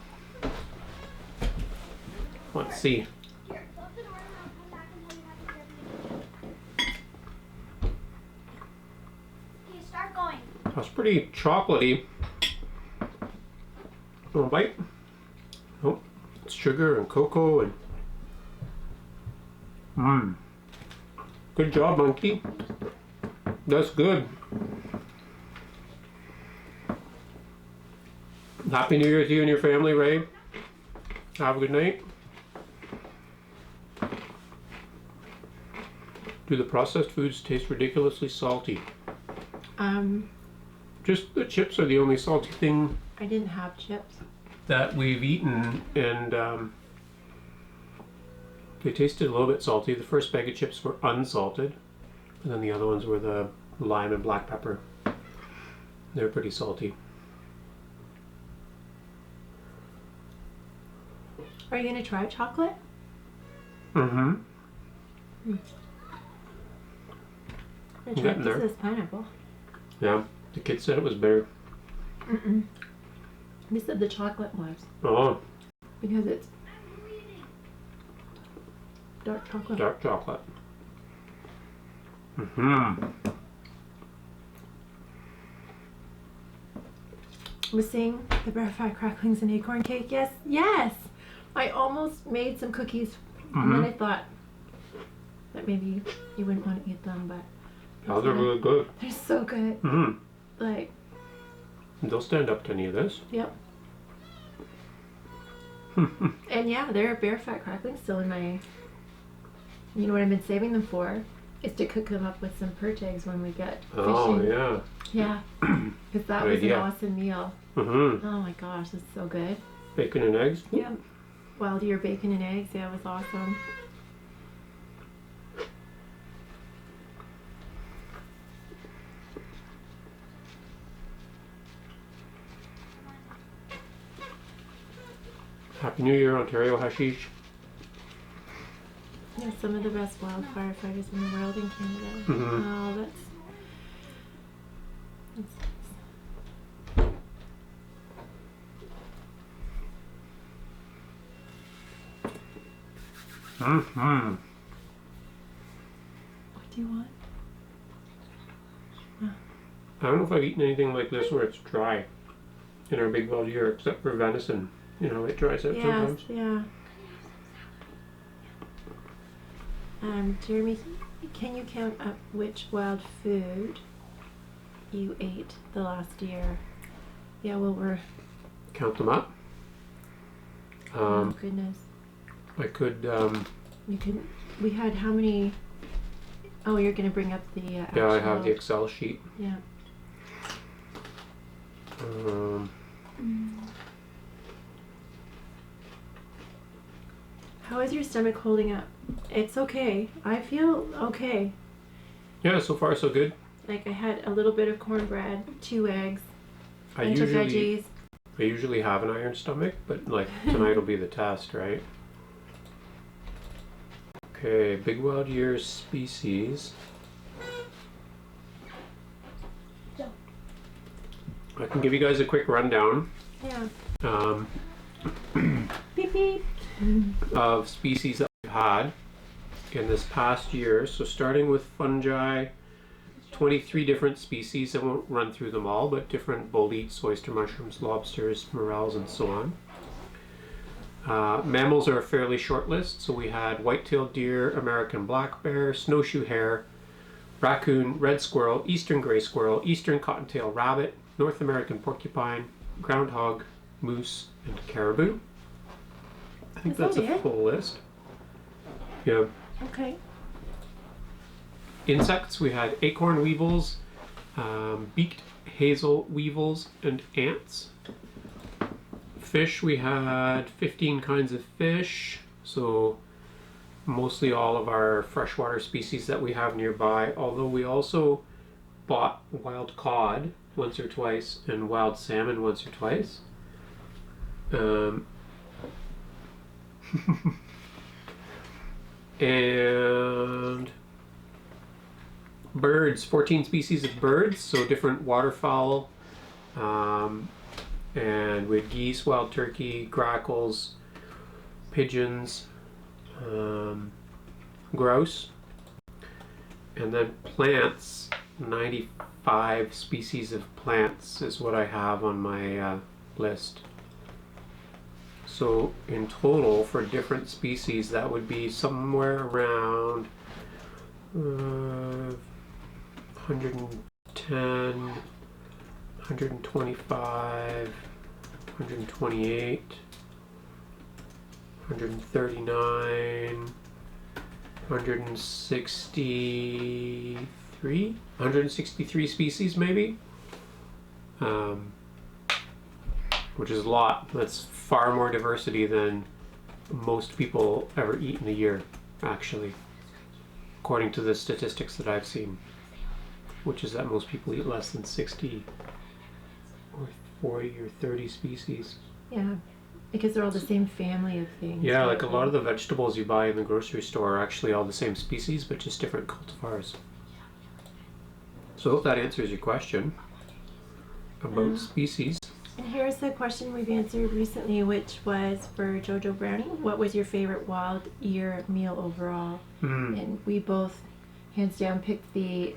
Let's see. Here, close the door and I'll come back and tell you how to get it. Okay, start going. That's pretty chocolatey. Want a bite? Oh, it's sugar and cocoa and. Mmm. Good job, monkey. That's good. Happy New Year to you and your family, Ray. Have a good night. Do the processed foods taste ridiculously salty? Just the chips are the only salty thing I didn't have chips. that we've eaten, and they tasted a little bit salty. The first bag of chips were unsalted, and then the other ones were the lime and black pepper. They're pretty salty. Are you gonna try chocolate? Mm-hmm. I Getting tried there. this pineapple. Yeah, the kid said it was better. They said the chocolate was Oh, because it's dark chocolate. dark chocolate. Mm-hmm. Was seeing the verified cracklings and acorn cake. Yes, yes. I almost made some cookies, and then I thought that maybe you wouldn't want to eat them, but Oh, they're really good. they're so good. Mm-hmm. Like, They'll stand up to any of this. yep. And yeah, there are bear fat cracklings still in my. You know what I've been saving them for is to cook them up with some perch eggs when we get fishing. Oh, yeah. Yeah, because that Good was idea. an awesome meal. Mm-hmm. Oh my gosh, it's so good. Bacon and eggs. Yeah, wild ear bacon and eggs. Yeah, it was awesome. Happy New Year, Ontario Hashish. Yeah, some of the best wildfire fighters in the world in Canada. Mhm. Oh, that's Mm-hmm. What do you want? I don't know if I've eaten anything like this where it's dry in our big wild year, except for venison. You know, it dries out Yes, sometimes. yeah. Jeremy, can you count up which wild food you ate the last year? Yeah, well, we're. Count them up. Oh goodness. I could. You can. We had how many? Oh, you're gonna bring up the. Yeah, I have actual- the Excel sheet. Yeah. How is your stomach holding up? It's okay. I feel okay. Yeah, so far so good. Like I had a little bit of cornbread, 2 eggs, I bunch of usually veggies. I usually have an iron stomach, but like tonight will be the test, right? Okay, big wild year species. I can give you guys a quick rundown Yeah. um, Beep beep. of species that we've had in this past year. So starting with fungi, 23 different species. I won't run through them all, but different boletes, oyster mushrooms, lobsters, morels, and so on. Mammals are a fairly short list. So we had white-tailed deer, American black bear, snowshoe hare, raccoon, red squirrel, eastern gray squirrel, eastern cottontail rabbit, North American porcupine, groundhog, moose, and caribou. I think that's a full list. Yeah. Okay. Insects, we had acorn weevils, beaked hazel weevils, and ants. Fish, we had 15 kinds of fish, so mostly all of our freshwater species that we have nearby, although we also bought wild cod once or twice and wild salmon once or twice. And birds, 14 species of birds, so different waterfowl, and we had geese, wild turkey, grackles, pigeons, grouse, and then plants. 95 species of plants is what I have on my list. So in total for different species that would be somewhere around 110, 125, 128, 139, 163 species maybe, which is a lot. That's far more diversity than most people ever eat in a year, actually, according to the statistics that I've seen, which is that most people eat less than 60 or 40 or 30 species. Yeah. Because they're all the same family of things. Yeah, like a lot of the vegetables you buy in the grocery store are actually all the same species, but just different cultivars. So I hope that answers your question about species. And here's the question we've answered recently, which was for Jojo Brownie. What was your favorite wild ear meal overall? And we both, hands down, picked the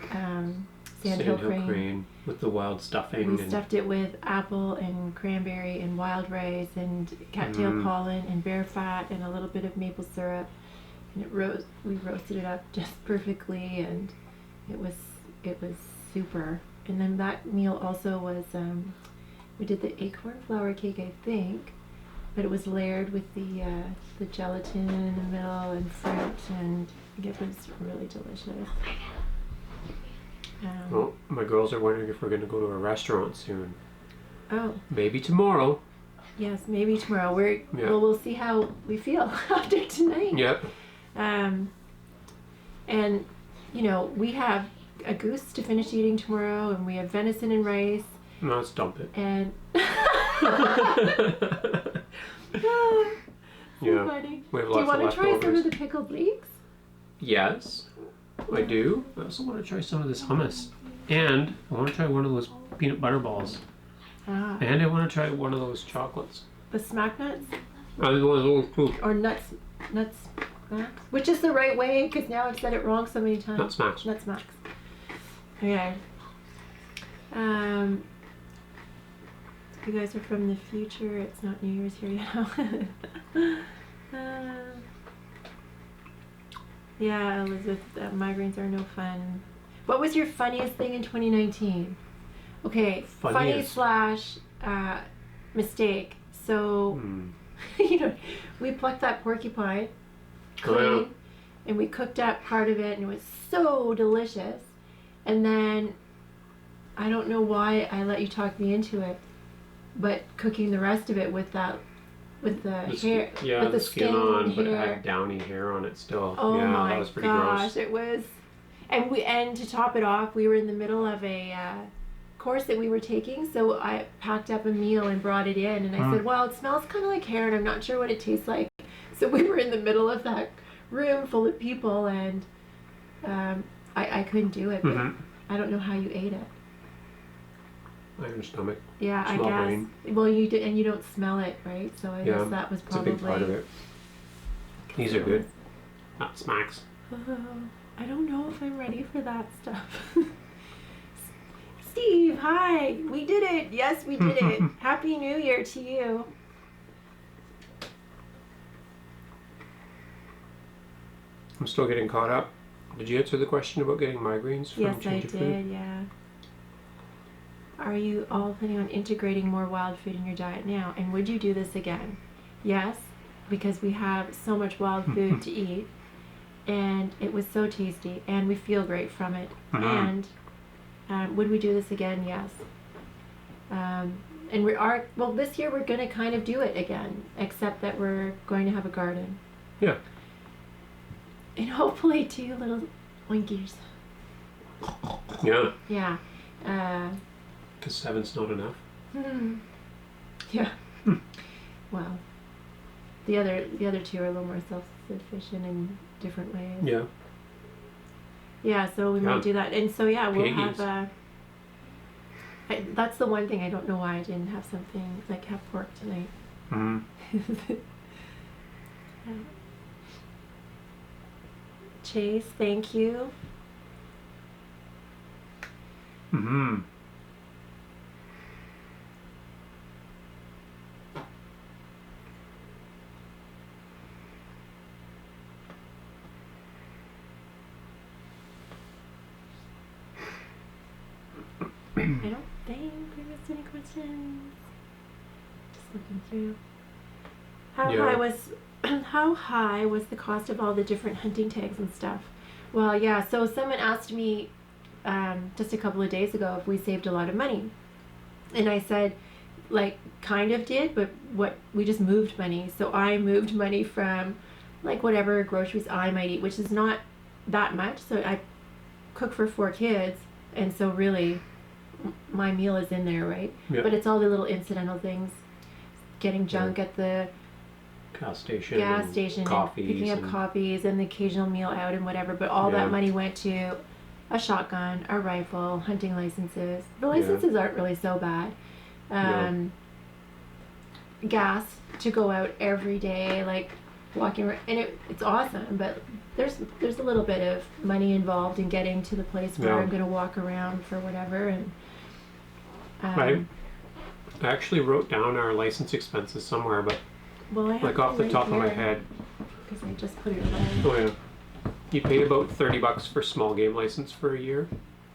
sandhill crane. With the wild stuffing. We stuffed it with apple and cranberry and wild rice and cattail pollen and bear fat and a little bit of maple syrup. And we roasted it up just perfectly, and it was super. And then that meal also was we did the acorn flour cake, I think, but it was layered with the gelatin in the middle and fruit, and it was really delicious. Well, my girls are wondering if we're going to go to a restaurant soon. Oh. Maybe tomorrow. Yes, maybe tomorrow. We'll see how we feel after tonight. Yep. And you know, we have a goose to finish eating tomorrow, and we have venison and rice. No, let's dump it. And Yeah. funny. We have Do you lots want of to try some leftovers. of the pickled leeks? Yes, I do. I also want to try some of this hummus. And I want to try one of those peanut butter balls. Ah. And I want to try one of those chocolates. The smack nuts? I want one of those too. Or nuts smacks? Which is the right way, because now I've said it wrong so many times. Nut smacks. Nut smacks. Okay. You guys are from the future. It's not New Year's here yet. Yeah, Elizabeth, migraines are no fun. What was your funniest thing in 2019? Okay, Funniest. funny / mistake. So, you know, we plucked that porcupine clean, and we cooked up part of it, and it was so delicious. And then, I don't know why I let you talk me into it, but cooking the rest of it with the hair, Yeah, with the skin skin on, and but it hair. had downy hair on it still. Oh yeah, my that was pretty gosh, gross. it was. And to top it off, we were in the middle of a course that we were taking, so I packed up a meal and brought it in, and I said, well, it smells kind of like hair, and I'm not sure what it tastes like. So we were in the middle of that room full of people, and I couldn't do it, but I don't know how you ate it. iron stomach, Yeah, I small guess. brain. Well, you do, and you don't smell it, right? So I Yeah, guess that was It's a probably. big part of it. These are good. Not smacks. Oh, I don't know if I'm ready for that stuff. Steve, hi. We did it. Yes, we did it. Happy New Year to you. I'm still getting caught up. Did you answer the question about getting migraines from Yes, I change of food? did. Yeah. Are you all planning on integrating more wild food in your diet now? And would you do this again? Yes, because we have so much wild food to eat, and it was so tasty, and we feel great from it. Mhm. And would we do this again? Yes. And well, this year we're going to kind of do it again, except that we're going to have a garden. Yeah. And hopefully 2 little oinkies. Yeah. Yeah. Because 7's not enough. Yeah. Well, the other 2 are a little more self-sufficient in different ways. Yeah. Yeah, so we might do that. And so yeah, we'll Piggies. have that's the one thing I don't know why I didn't have something like have pork tonight. Mm-hmm. Chase, thank you. Mm-hmm. I don't think we missed any questions. Just looking through. How Yeah. how high was the cost of all the different hunting tags and stuff? Well, yeah. So someone asked me just a couple of days ago if we saved a lot of money, and I said, like, kind of did, but we just moved money. So I moved money from like whatever groceries I might eat, which is not that much. So I cook for 4 kids, and so really my meal is in there, right? Yeah. But it's all the little incidental things, getting junk at the Gas station. gas and station, and Coffees. picking up and- coffees, and the occasional meal out and whatever. But all Yeah. that money went to a shotgun, a rifle, hunting licenses. The licenses aren't really so bad. Gas to go out every day, like walking around, and it's awesome. But there's a little bit of money involved in getting to the place where Yeah. I'm going to walk around for whatever. And I actually wrote down our license expenses somewhere, but well, I have like off the it top of my right head, because I just put it away. oh yeah, you pay about $30 for small game license for a year.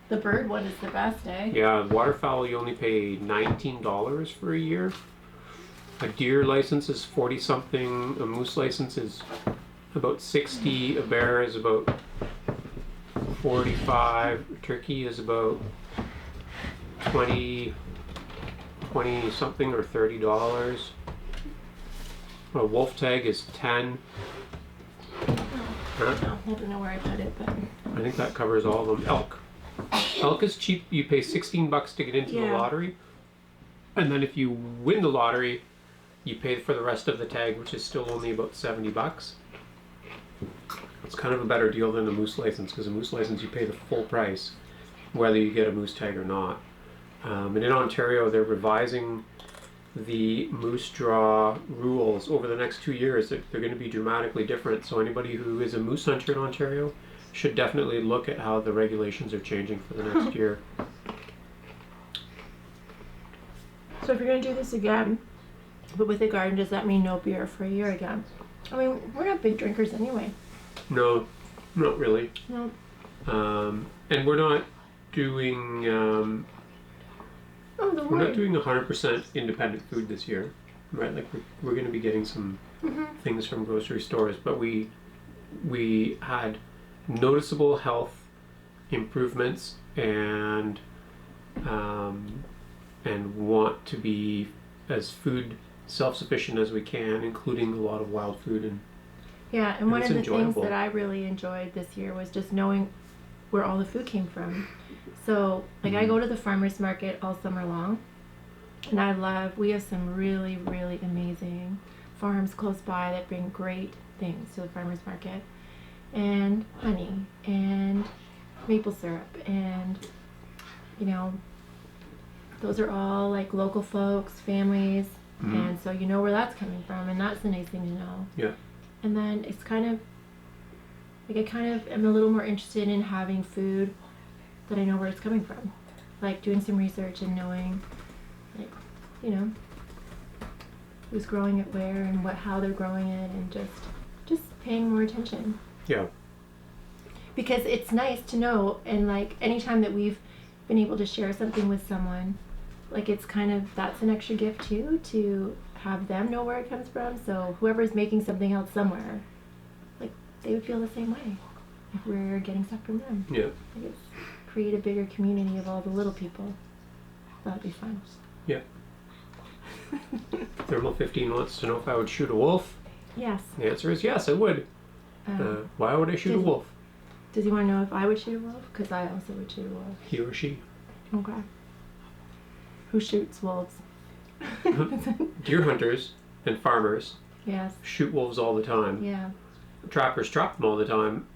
The bird one is the best, eh? Yeah, waterfowl you only pay $19 for a year. A deer license is 40 something. A moose license is about 60. A bear is about 45. Turkey is about 20 something or $30. A wolf tag is 10. Huh? I don't know where I put it, but I think that covers all of them. Elk is cheap. You pay $16 to get into the Yeah. lottery, and then if you win the lottery, you pay for the rest of the tag, which is still only about $70. It's kind of a better deal than a moose license, because a moose license you pay the full price, whether you get a moose tag or not. And in Ontario, they're revising the moose draw rules over the next 2 years. They're going to be dramatically different. So anybody who is a moose hunter in Ontario should definitely look at how the regulations are changing for the next year. so if you're gonna do this again, but with a garden, does that mean no beer for a year again? I mean, we're not big drinkers anyway. No, not really. No. And we're not doing Oh, the we're not word. doing 100% independent food this year, right? Like we're going to be getting some things from grocery stores, but we had noticeable health improvements and want to be as food self-sufficient as we can, including a lot of wild food. And Yeah, and And one it's of the things enjoyable. that I really enjoyed this year was just knowing where all the food came from. So, like, I go to the farmer's market all summer long, and we have some really, really amazing farms close by that bring great things to the farmer's market. And honey, and maple syrup, and, you know, those are all like local folks, families, Mhm. and so you know where that's coming from, and that's the nice thing to know. Yeah. And then it's kind of like I kind of am a little more interested in having food that I know where it's coming from, like doing some research and knowing, like, you know, who's growing it where and how they're growing it, and just paying more attention. Yeah. Because it's nice to know, and like anytime that we've been able to share something with someone, like it's kind of, that's an extra gift too, to have them know where it comes from. So whoever's making something else somewhere, like they would feel the same way if we're getting stuff from them. Yeah. Like it's create a bigger community of all the little people. That'd be fun. Yeah. Thermal 15 wants to know if I would shoot a wolf. Yes. The answer is yes, I would. Why would I shoot a did- wolf? Does he want to know if I would shoot a wolf? Because I also would shoot a wolf. He or she? Okay. Who shoots wolves? Deer hunters and farmers Yes. shoot wolves all the time. Yeah. Trappers trap them all the time.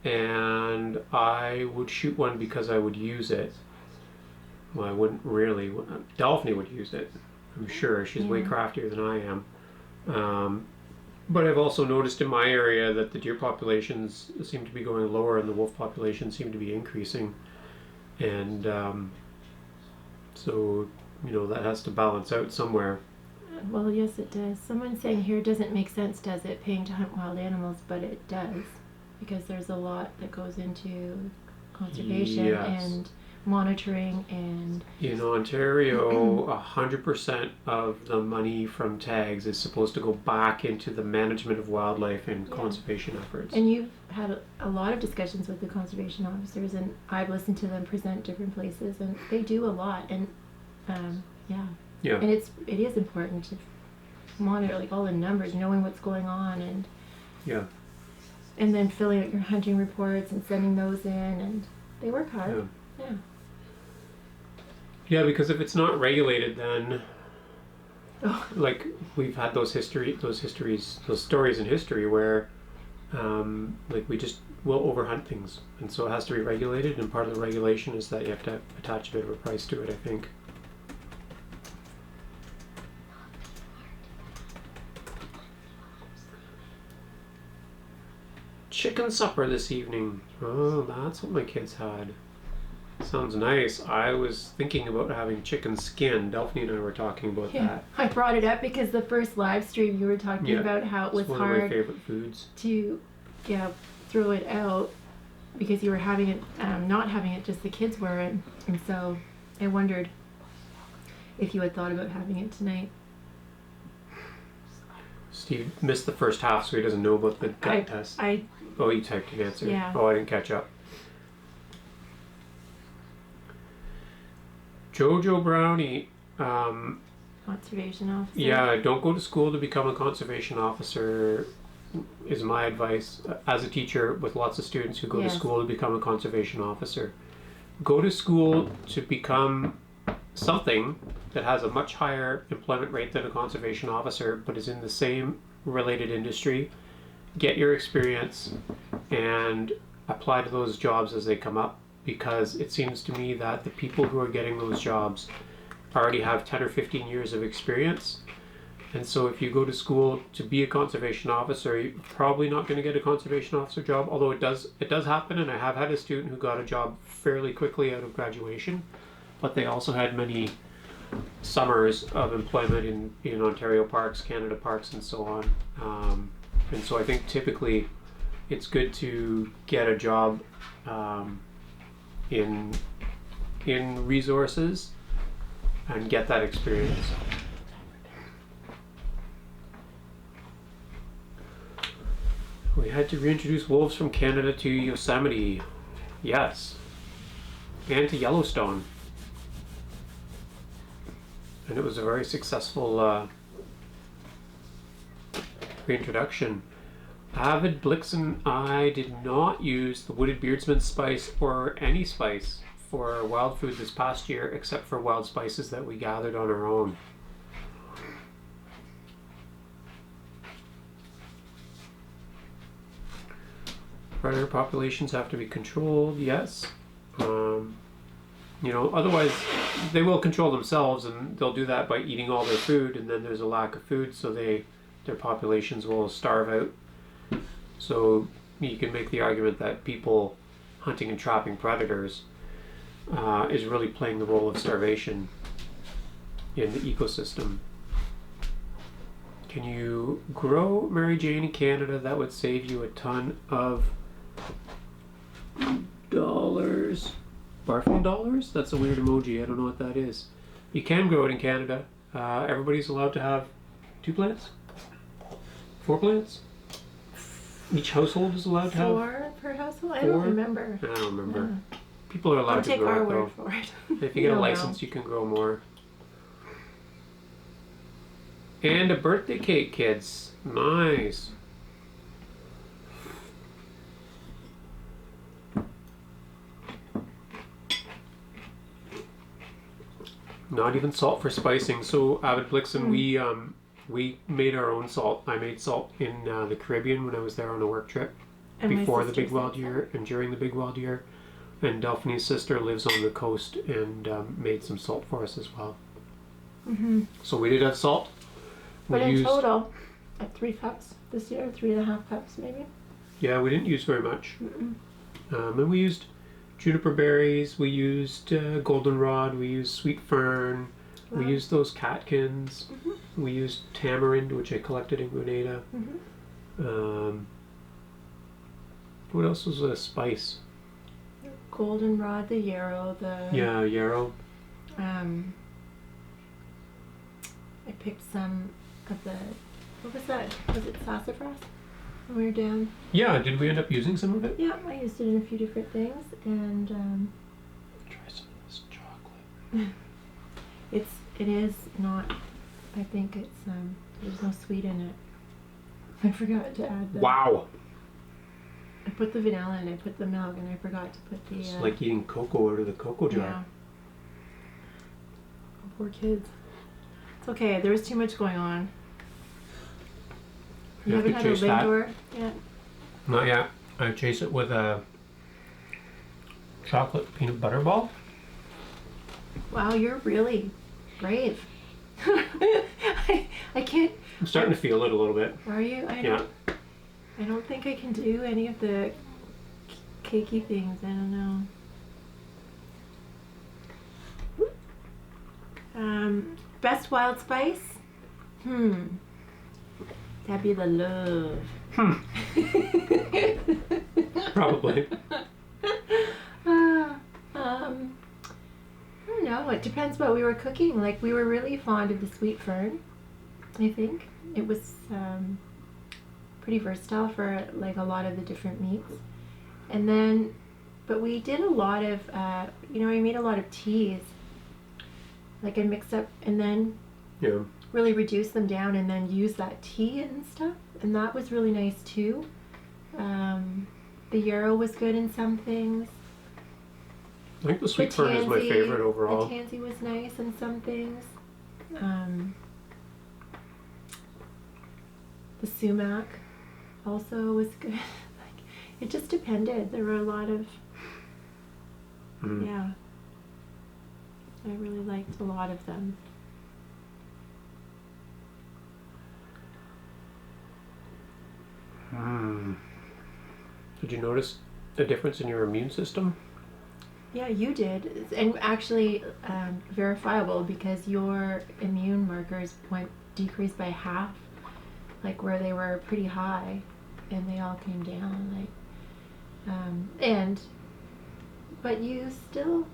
And I would shoot one because I would use it. Well, I wouldn't really. Daphne would use it. I'm sure. She's way Yeah. craftier than I am. But I've also noticed in my area that the deer populations seem to be going lower and the wolf populations seem to be increasing. And so, you know, that has to balance out somewhere. Well, yes, it does. Someone's saying here, doesn't make sense, does it, paying to hunt wild animals? But it does, because there's a lot that goes into conservation Yes. and monitoring and In Ontario, 100% of the money from tags is supposed to go back into the management of wildlife and Yeah. conservation efforts. and you've had a lot of discussions with the conservation officers, and I've listened to them present different places, and they do a lot. And yeah, Yeah. and it is important to monitor like all the numbers, knowing what's going on, and Yeah. then filling out your hunting reports and sending those in, and they work hard. Yeah. Yeah, because if it's not regulated, then Oh. like we've had those stories in history where like we just will overhunt things, and so it has to be regulated. And part of the regulation is that you have to attach a bit of a price to it, I think. Chicken supper this evening. Oh, that's what my kids had. Sounds nice. I was thinking about having chicken skin. Delphine and I were talking about Yeah, that. I brought it up because the first live stream you were talking Yeah. about how it was It's one of my hard favorite foods. to throw it out because you were having it, not having it, just the kids were, and so I wondered if you had thought about having it tonight. Steve missed the first half, so he doesn't know about the gut test. Oh, you typed an answer. Yeah. Oh, I didn't catch up. Jojo Brownie. Conservation officer. Yeah, don't go to school to become a conservation officer, is my advice as a teacher with lots of students who go Yes. to school to become a conservation officer. Go to school to become something that has a much higher employment rate than a conservation officer, but is in the same related industry. Get your experience and apply to those jobs as they come up, because it seems to me that the people who are getting those jobs already have 10 or 15 years of experience. And so if you go to school to be a conservation officer, you're probably not going to get a conservation officer job, although it does happen, and I have had a student who got a job fairly quickly out of graduation, but they also had many summers of employment in Ontario parks, Canada parks, and so on. And so I think typically it's good to get a job in resources and get that experience. We had to reintroduce wolves from Canada to Yosemite. Yes. And to Yellowstone. And it was a very successful reintroduction. Avid Blixen, I did not use the wooded beardsman spice or any spice for wild food this past year, except for wild spices that we gathered on our own. Predator populations have to be controlled, yes. You know, otherwise they will control themselves, and they'll do that by eating all their food, and then there's a lack of food, so their populations will starve out. So you can make the argument that people hunting and trapping predators is really playing the role of starvation in the ecosystem. Can you grow Mary Jane in Canada? That would save you a ton of dollars. Barfing dollars? That's a weird emoji. I don't know what that is. You can grow it in Canada. Everybody's allowed to have 2 plants? 4 plants? Each household is allowed to have? 4 per household? I 4? don't remember. I don't remember. No. People are allowed I'll to take grow our it though. word for it. If you get a don't license, know. you can grow more. And a birthday cake, kids. Nice. Not even salt for spicing. So, Avid Blixen, we made our own salt. I made salt in the Caribbean when I was there on a work trip And my before the sister Big Wild said Year and during the Big Wild Year. And Delphine's sister lives on the coast and made some salt for us as well. Mm-hmm. So we did have salt. We But in used, total, at 3 cups this year, 3.5 cups maybe. yeah, we didn't use very much. Mm-mm. And we used juniper berries, we used goldenrod, we used sweet fern, we Wow. used those catkins, we used tamarind, which I collected in Grenada. Mm-hmm. What else was a spice? Goldenrod, the yarrow, Yeah, yarrow. I picked some of the, what was that? Was it sassafras? When we were down. Yeah, did we end up using some of it? Yeah, I used it in a few different things, and Try some of this chocolate. it is not. I think it's there's no sweet in it. I forgot to add the. Wow! I put the vanilla and I put the milk, and I forgot to put the. It's like eating cocoa out of the cocoa jar. Yeah. Oh, poor kids. It's okay. There was too much going on. You You have haven't to had a chase that? Lindor yet? Not yet. I chase it with a chocolate peanut butter ball. Wow, you're really brave. I can't. I'm starting to feel it a little bit. Are you? Yeah. I don't think I can do any of the cakey things. I don't know. Best wild spice? That'd be the love. Probably. I don't know. It depends what we were cooking. Like, we were really fond of the sweet fern, I think. It was pretty versatile for like a lot of the different meats. And then, but we did a lot of, I made a lot of teas. Like, I mixed up and then Yeah. really reduce them down and then use that tea and stuff. And that was really nice too. The yarrow was good in some things. I think the sweet fern is my favorite overall. The tansy was nice in some things. The sumac also was good. Like, it just depended. There were a lot of, yeah. I really liked a lot of them. Did you notice a difference in your immune system? Yeah, you did, and actually verifiable because your immune markers decreased by half, like where they were pretty high, and they all came down. Like, but you still,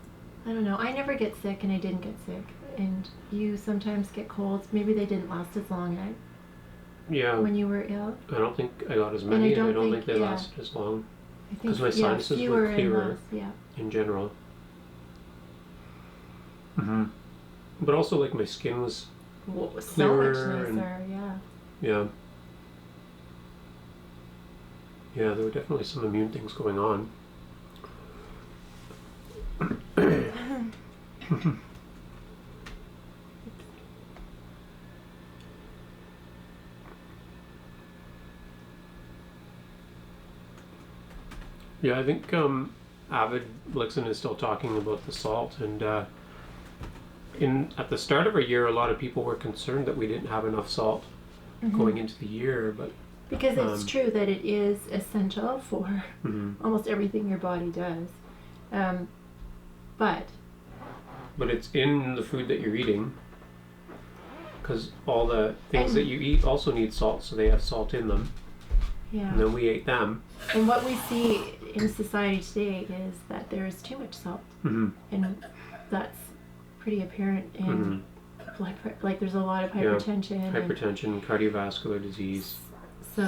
I don't know. I never get sick, and I didn't get sick, and you sometimes get colds. Maybe they didn't last as long, Yeah. when you were ill. I don't think I got as many, and I don't think they yeah. lasted as long I think 'Cause my sinuses were fewer and clearer. less, yeah. in general. But also, like, my skin was, Well, it was so Clearer much and- nicer, yeah. yeah. Yeah, there were definitely some immune things going on. Yeah, I think Avid Blixen is still talking about the salt, and at the start of our year, a lot of people were concerned that we didn't have enough salt going into the year, but Because it's true that it is essential for mhm. almost everything your body does. But But it's in the food that you're eating, because all the things that you eat also need salt, so they have salt in them, yeah. and then we ate them. And what we see in society today is that there is too much salt, Mm-hmm. and that's pretty apparent in Mm-hmm. blood pressure. Like there's a lot of hypertension. and Hypertension, cardiovascular disease, so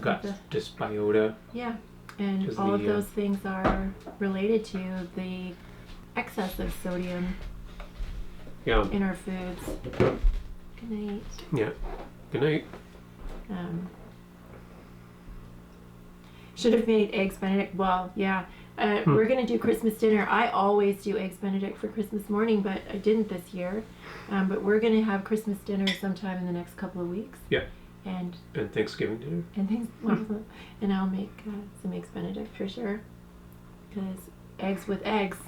gut the- dysbiota. yeah, and 'Cause all of the, those things are related to the excess of sodium Yeah, in our foods. Good night. yeah. Good night. Should have made eggs Benedict. Well, yeah. We're gonna do Christmas dinner. I always do eggs Benedict for Christmas morning, but I didn't this year. But we're gonna have Christmas dinner sometime in the next couple of weeks. Yeah. And Thanksgiving dinner. things. And I'll make some eggs Benedict for sure. Because eggs with eggs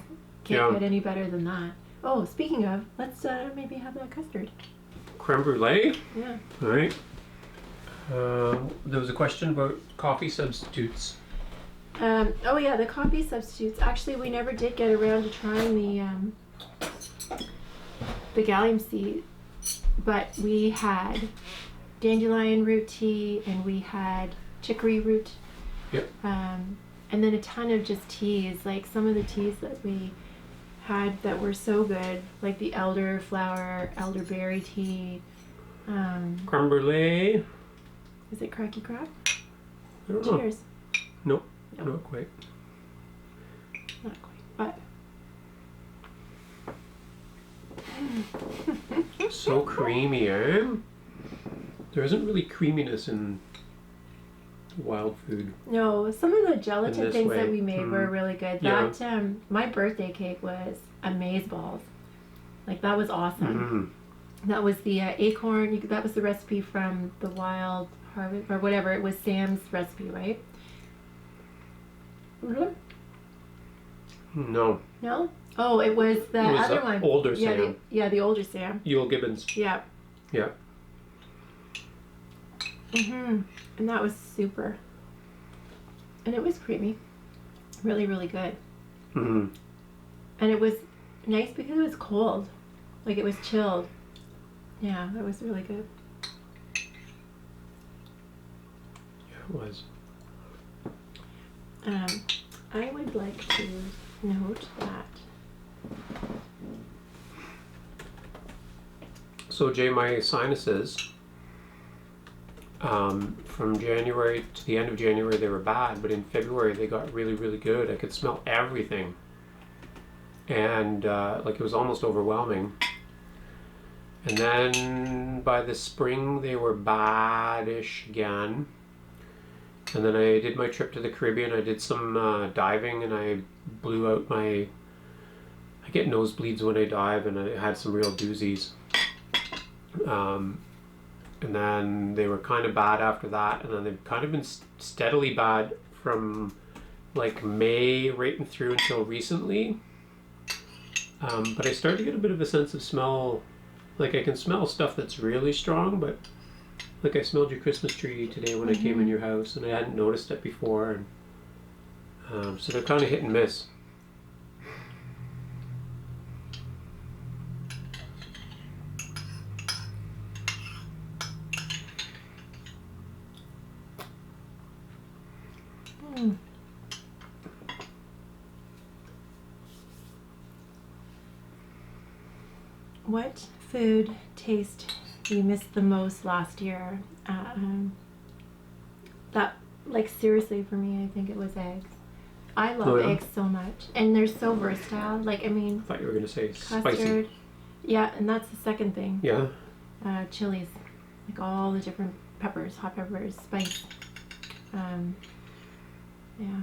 can't Yeah. get any better than that. Oh, speaking of, let's maybe have that custard. Creme brulee. Yeah. All right. There was a question about coffee substitutes. Oh yeah, the coffee substitutes. Actually, we never did get around to trying the gallium seed, but we had dandelion root tea and we had chicory root. Yep. And then a ton of just teas, like some of the teas that we had that were so good, like the elderflower, elderberry tea. Creme brulee. Is it cracky crab? I don't know. Cheers. Nope. Nope. Not quite. Not quite, but. So creamy, eh? There isn't really creaminess in wild food. No, some of the gelatin this things way. that we made were really good. Yeah. That my birthday cake was amazeballs. Like that was awesome. Mm-hmm. That was the acorn. That was the recipe from the Wild Harvest or whatever. It was Sam's recipe, right? No. No. Oh, it was the It was other the one. older yeah, Sam. the older Sam. Ewell Gibbons. Yeah. Yeah. And that was super. And it was creamy. Really, really good. Mm-hmm. And it was nice because it was cold. Like it was chilled. Yeah, that was really good. Yeah, it was. I would like to note that. So Jay, my sinuses, from January to the end of January they were bad, but in February they got really, really good. I could smell everything. And like it was almost overwhelming. And then by the spring they were bad-ish again. And then I did my trip to the Caribbean. I did some diving and I blew out I get nosebleeds when I dive, and I had some real doozies. And then they were kind of bad after that, and then they've kind of been steadily bad from like May right and through until recently. But I started to get a bit of a sense of smell. Like I can smell stuff that's really strong, but like I smelled your Christmas tree today when I came in your house, and I hadn't noticed it before. And so they're kind of hit and miss. What food taste you missed the most last year? That, like seriously for me, I think it was eggs. I love Oh, yeah? eggs so much, and they're so versatile. Like I mean, I thought you were gonna say custard. spicy. Yeah, and that's the second thing. Yeah. Chilies, like all the different peppers, hot peppers, spice. Yeah.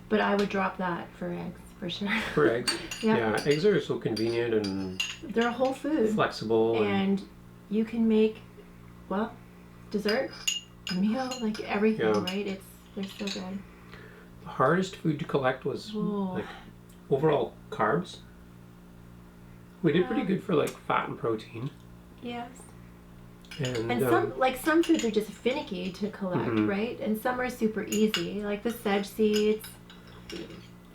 But I would drop that for eggs for sure. For eggs. Yeah. Yeah, eggs are so convenient and They're a whole food. flexible. And you can make, well, dessert, a meal, like everything, Yeah. right? They're so good. hardest food to collect was Oh. like overall carbs. We did pretty good for like fat and protein. Yes. And some foods are just finicky to collect, Mhm. right? And some are super easy, like the sedge seeds.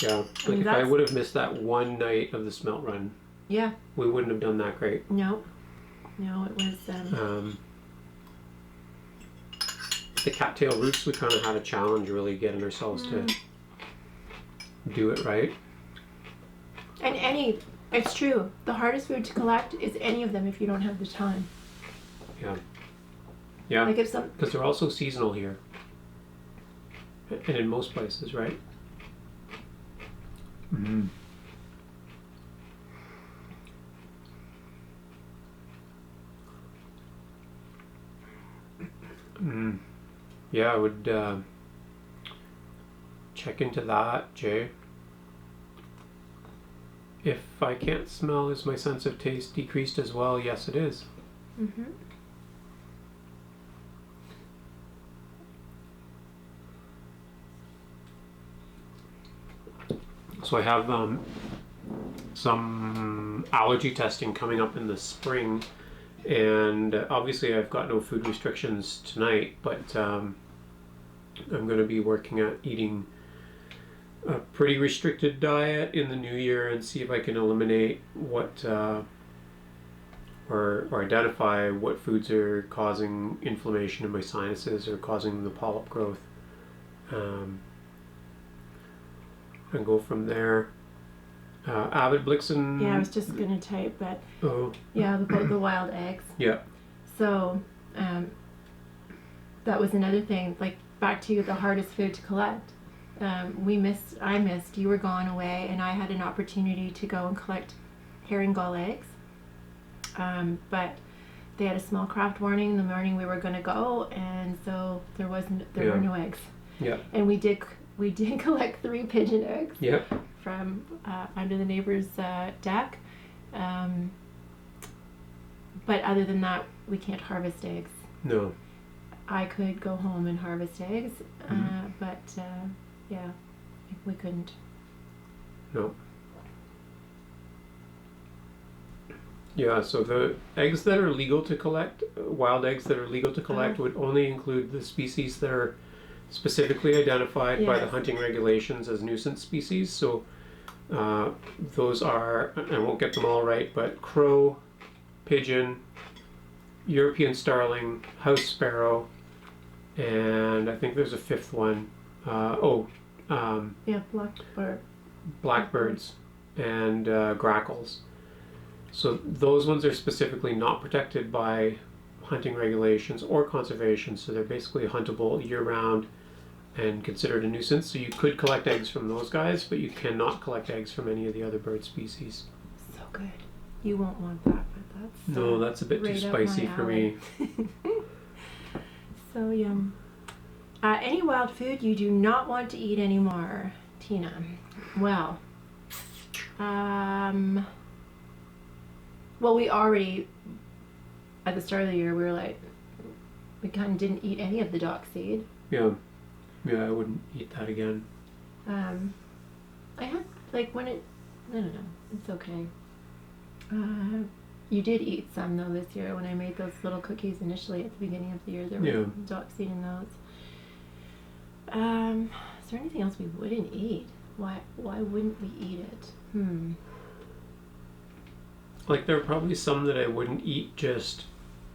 yeah, like if I that's- would have missed that one night of the smelt run, Yeah. we wouldn't have done that great. No, it was. The cattail roots, we kind of had a challenge really getting ourselves to do it right. And it's true. The hardest food to collect is any of them if you don't have the time. Yeah. Yeah, Like if some. because they're also seasonal here. And in most places, right? Mm. Mm. Yeah, I would check into that, Jay. If I can't smell, is my sense of taste decreased as well? Yes, it is. Mm-hmm. So I have some allergy testing coming up in the spring, and obviously I've got no food restrictions tonight, but I'm going to be working at eating a pretty restricted diet in the new year and see if I can eliminate what or identify what foods are causing inflammation in my sinuses or causing the polyp growth, and go from there. Avid Blixen. Yeah, I was just gonna type, but Oh, yeah, the wild eggs. yeah. So that was another thing. Like back to the hardest food to collect. I missed. You were gone away, and I had an opportunity to go and collect herring gull eggs. But they had a small craft warning in the morning we were going to go, and so there were no eggs. Yeah. And we did collect 3 pigeon eggs Yeah. from under the neighbor's deck. But other than that, we can't harvest eggs. No. I could go home and harvest eggs, but yeah, we couldn't. No. Yeah, so the eggs that are legal to collect, wild eggs that are legal to collect, would only include the species that are specifically identified by the Yes. hunting regulations as nuisance species. So those are, I won't get them all right, but crow, pigeon, European starling, house sparrow, and I think there's a 5th one. Yeah, blackbird. Blackbirds and grackles. So those ones are specifically not protected by hunting regulations or conservation, so they're basically huntable year-round and considered a nuisance. So you could collect eggs from those guys, but you cannot collect eggs from any of the other bird species. So good. You won't want that, but that's No, that's a bit too right up spicy my for alley. me. So yum. Any wild food you do not want to eat anymore, Tina? Well, well, we already at the start of the year we were like, we kind of didn't eat any of the dock seed. Yeah, I wouldn't eat that again. I had like I don't know, it's okay. You did eat some though this year when I made those little cookies initially at the beginning of the year. There was dock seed in those. Is there anything else we wouldn't eat? Why wouldn't we eat it? Like there are probably some that I wouldn't eat just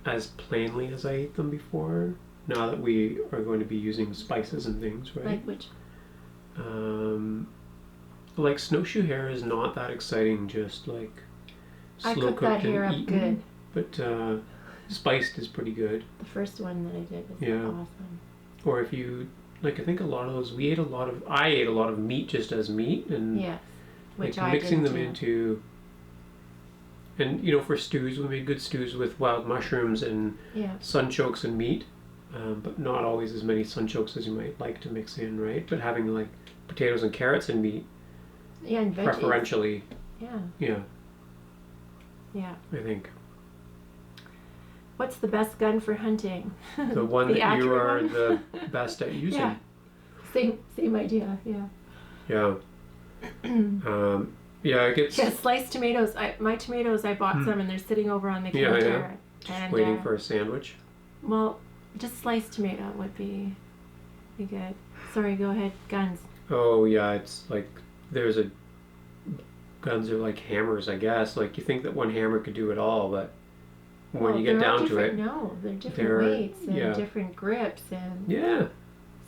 as plainly as I ate them before. Now that we are going to be using spices and things, right? Like which? Like snowshoe hare is not that exciting, just like I slow cooked that cooked hare and up eaten. good. But spiced is pretty good. The first one that I did was Yeah. awesome. Or if you like, I think a lot of those I ate a lot of meat just as meat, and Yes, which like I mixing didn't them do. into. And you know, for stews, we made good stews with wild mushrooms and Yeah. sunchokes and meat, but not always as many sunchokes as you might like to mix in, right? But having like potatoes and carrots and meat, Yeah, and veggies. preferentially, Yeah. I think. What's the best gun for hunting? The one The that you accurate are one? the best at using. Yeah. Same idea. Yeah. Yeah. Yeah, it gets Yeah, sliced tomatoes. My tomatoes, I bought some, and they're sitting over on the Yeah, counter. yeah. And waiting for a sandwich. well, just sliced tomato would be good. Sorry, go ahead. Guns. Oh yeah, it's like there's a guns are like hammers, I guess. Like you think that one hammer could do it all, but when you get they're all down to it, different. No, they're different they're- weights and yeah. different grips and yeah.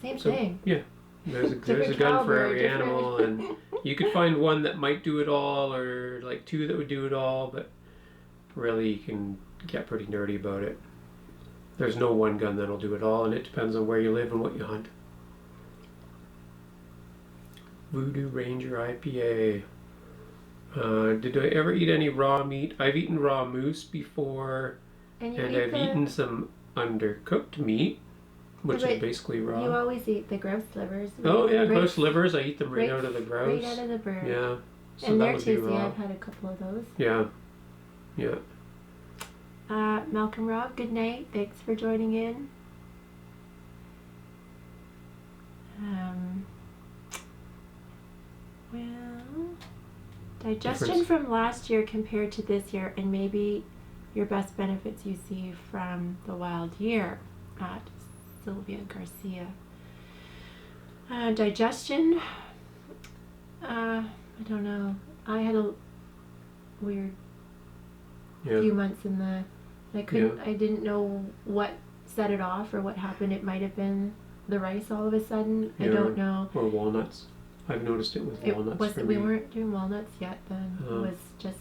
same So thing. yeah, there's a Different gun for caliber, every different- animal, and you could find one that might do it all, or like two that would do it all, but really you can get pretty nerdy about it. There's no one gun that'll do it all, and it depends on where you live and what you hunt. Voodoo Ranger IPA. Did I ever eat any raw meat? I've eaten raw moose before, And you and eat I've the, eaten some undercooked meat, which but is basically raw. You always eat the grouse livers. Oh yeah, Right- grouse livers. I eat them right out of the Right grouse. out of the bird. Yeah, so And that they're would be tasty. raw. I've had a couple of those. Yeah, yeah. Malcolm Rob, good night. Thanks for joining in. Well, digestion Difference. from last year compared to this year, and maybe your best benefits you see from the wild year at Sylvia Garcia. Digestion, I don't know. I had a weird Yeah. few months in the I couldn't I didn't know what set it off or what happened. It might have been the rice all of a sudden. I Yeah. don't know. Or walnuts. I've noticed it with It walnuts. was for we me. weren't doing walnuts yet then. It Oh. was just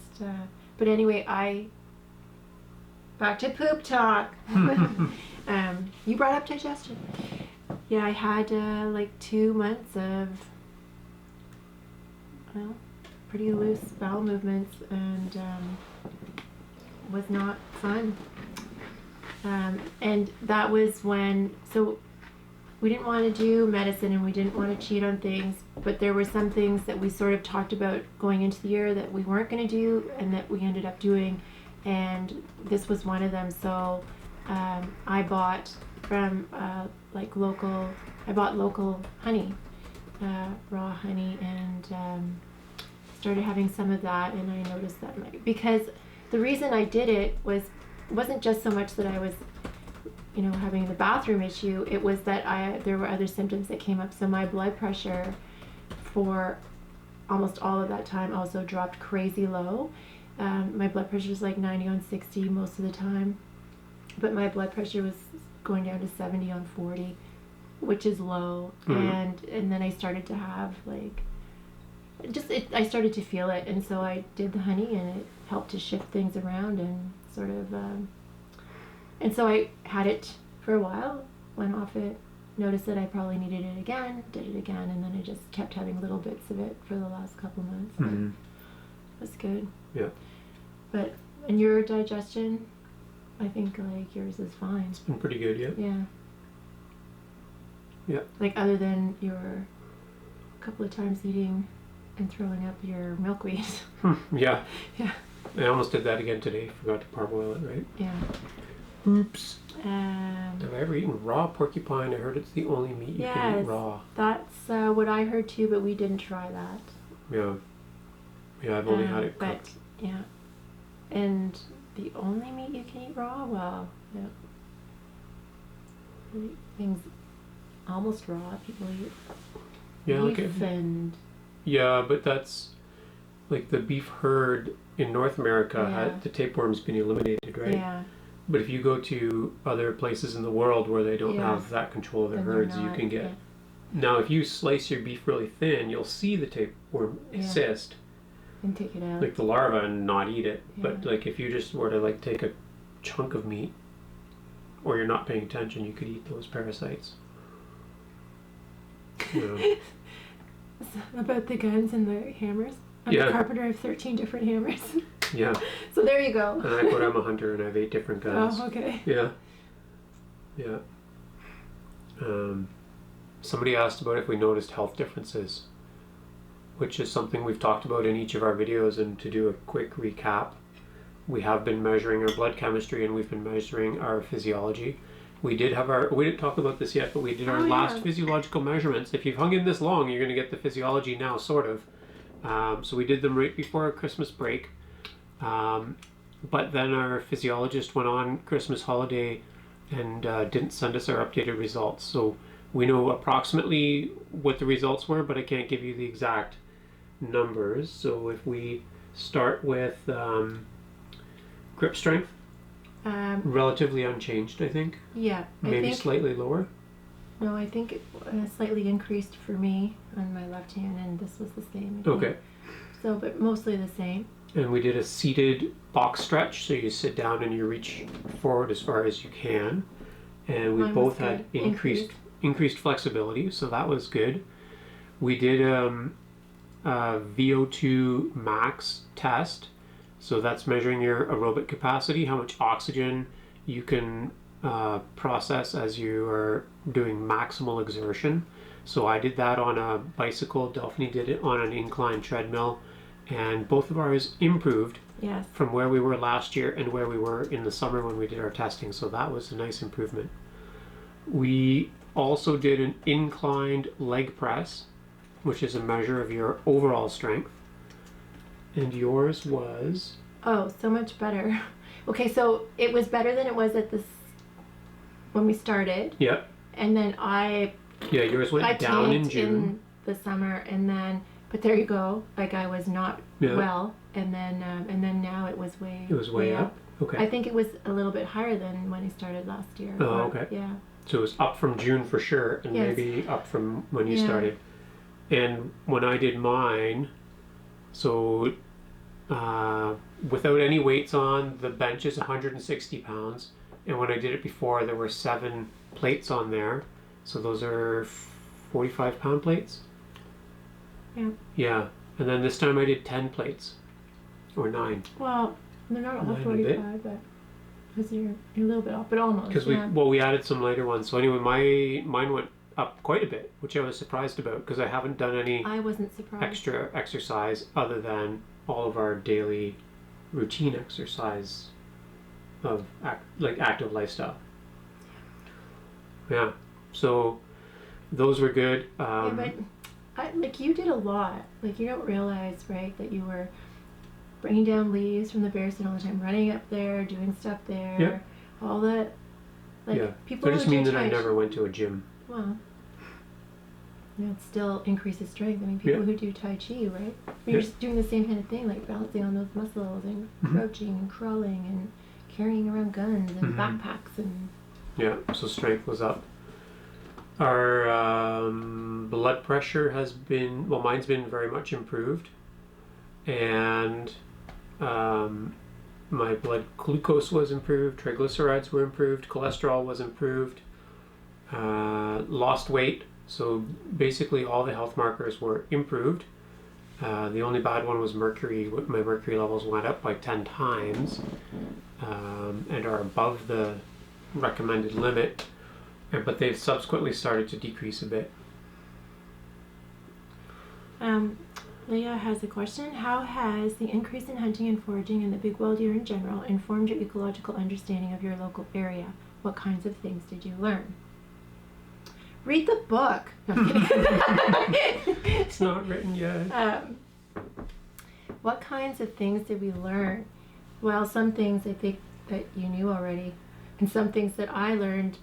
but anyway, back to poop talk. You brought up digestion. Yeah, I had like 2 months of pretty loose bowel movements and was not fun. And that was when, so we didn't want to do medicine and we didn't want to cheat on things, but there were some things that we sort of talked about going into the year that we weren't going to do and that we ended up doing, and this was one of them. So I bought from I bought local honey, raw honey, and started having some of that, and I noticed that because the reason I did it wasn't just so much that I was, having the bathroom issue. It was that there were other symptoms that came up. So my blood pressure for almost all of that time also dropped crazy low. My blood pressure was like 90 on 60 most of the time, but my blood pressure was going down to 70 on 40, which is low. Mhm. And then I started to have I started to feel it, and so I did the honey, and it helped to shift things around and sort of, and so I had it for a while, went off it, noticed that I probably needed it again, did it again, and then I just kept having little bits of it for the last couple months. Mhm. It was good. Yeah. But, and your digestion, I think like yours is fine. It's been pretty good, yeah. Yeah. Yeah. Like other than your couple of times eating and throwing up your milkweed. Yeah. Yeah. I almost did that again today. Forgot to parboil it, right? Yeah. Oops. Have I ever eaten raw porcupine? I heard it's the only meat you can Yes. eat raw. That's what I heard too, but we didn't try that. Yeah. Yeah, I've only had it But cooked. yeah, and the only meat you can eat raw, well, yeah, we eat things almost raw. People eat Yeah, beef okay. and Yeah, but that's like the beef herd in North America. Yeah. The tapeworm's been eliminated, right? yeah, But if you go to other places in the world where they don't Yeah. have that control of their then they're herds, you not, can get. yeah. Now, if you slice your beef really thin, you'll see the tapeworm Yeah. cyst, and take it out. like the larva, and not eat it. But Yeah. like if you just were to like take a chunk of meat, or you're not paying attention, you could eat those parasites. Yeah. About the guns and the hammers. I'm Yeah. a carpenter. I have 13 different hammers. Yeah. So there you go. And I put I'm a hunter and I have 8 different guns. Oh, okay. Yeah. Yeah. Somebody asked about if we noticed health differences, which is something we've talked about in each of our videos. And to do a quick recap, we have been measuring our blood chemistry and we've been measuring our physiology. we did have we didn't talk about this yet, but we did our Oh, last yeah. physiological measurements. If you've hung in this long, you're going to get the physiology now, sort of. So we did them right before our Christmas break. But then our physiologist went on Christmas holiday and didn't send us our updated results. So we know approximately what the results were, but I can't give you the exact numbers. So if we start with grip strength, relatively unchanged, I think. Yeah, I Maybe think slightly lower. no, I think it slightly increased for me on my left hand, and this was the same. I think. Okay. So, but mostly the same. And we did a seated box stretch, so you sit down and you reach forward as far as you can. And we Mine was both had good. increased flexibility, so that was good. We did a VO2 max test, so that's measuring your aerobic capacity, how much oxygen you can process as you are doing maximal exertion. So I did that on a bicycle. Delphine did it on an incline treadmill, and both of ours improved Yes. from where we were last year and where we were in the summer when we did our testing. So that was a nice improvement. We also did an inclined leg press, which is a measure of your overall strength. And yours was? Oh, so much better. Okay, so it was better than it was at this when we started, Yeah. and then I Yours went down in tanked June. in the summer, and then but there you go. Like I was not Yeah. well, and then now it was way. It was way up. Okay. I think it was a little bit higher than when I started last year. Oh, or- okay. Yeah. So it was up from June for sure, and Yes. maybe up from when you Yeah. started. And when I did mine, so without any weights on, the bench is 160 pounds. And when I did it before, there were 7 plates on there. So those are 45-pound plates. Yeah. Yeah. And then this time I did 10 plates. Or 9. Well, they're not all 9 and a 45, but because you're a little bit off, but almost. Because yeah. we added some lighter ones. So anyway, mine went up quite a bit, which I was surprised about because I haven't done any I wasn't surprised. extra exercise other than all of our daily routine exercise of active lifestyle. Yeah, so those were good. Yeah, but like you did a lot. Like you don't realize, right, that you were bringing down leaves from the bear stand all the time, running up there, doing stuff there, Yeah. all that. Like yeah, people that just who do means that I Tai Chi- never went to a gym. Well, it still increases strength. I mean, people Yeah. who do Tai Chi, right? You're Yeah. just doing the same kind of thing, like balancing on those muscles and Mhm. crouching and crawling and carrying around guns and Mhm. backpacks and. Yeah, so strength was up. Our blood pressure has been, well, mine's been very much improved. And my blood glucose was improved, triglycerides were improved, cholesterol was improved, lost weight. So basically all the health markers were improved. The only bad one was mercury. My mercury levels went up by 10 times and are above the recommended limit, but they've subsequently started to decrease a bit. Leah has a question. How has the increase in hunting and foraging and the big wild deer in general informed your ecological understanding of your local area? What kinds of things did you learn? Read the book. No, I'm kidding. It's not written yet. What kinds of things did we learn? Well, some things I think that you knew already, and some things that I learned,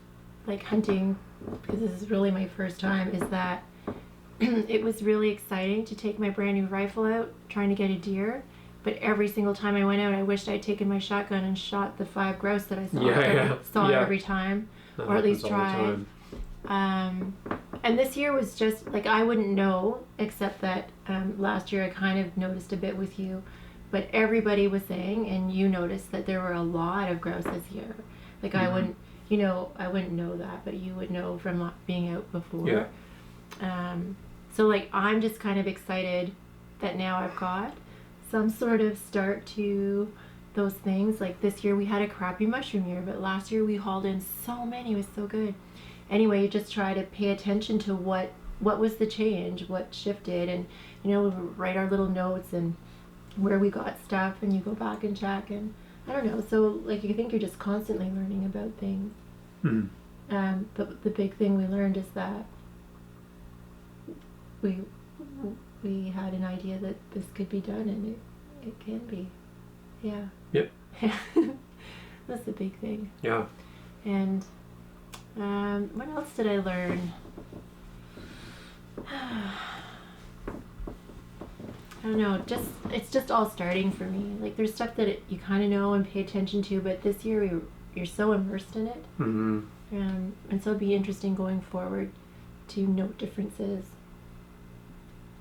like hunting, because this is really my first time, is that it was really exciting to take my brand new rifle out trying to get a deer, but every single time I went out I wished I'd taken my shotgun and shot the 5 grouse that I saw, Yeah. every time, That or at least happens all the tried. time. And this year was just like, I wouldn't know, except that last year I kind of noticed a bit with you, but everybody was saying, and you noticed, that there were a lot of grouse this year. Like I wouldn't know that, but you would know from being out before. Yeah. So like I'm just kind of excited that now I've got some sort of start to those things. Like this year we had a crappy mushroom year, but last year we hauled in so many. It was so good. Anyway, you just try to pay attention to what was the change, what shifted, and write our little notes and where we got stuff, and you go back and check, and I don't know. So like you think you're just constantly learning about things. But the big thing we learned is that we had an idea that this could be done, and it can be. Yeah. Yep. That's the big thing. Yeah. And what else did I learn? I don't know. It's just all starting for me. Like there's stuff that you kind of know and pay attention to, but this year you're so immersed in it. Mm-hmm. And so it'd be interesting going forward to note differences.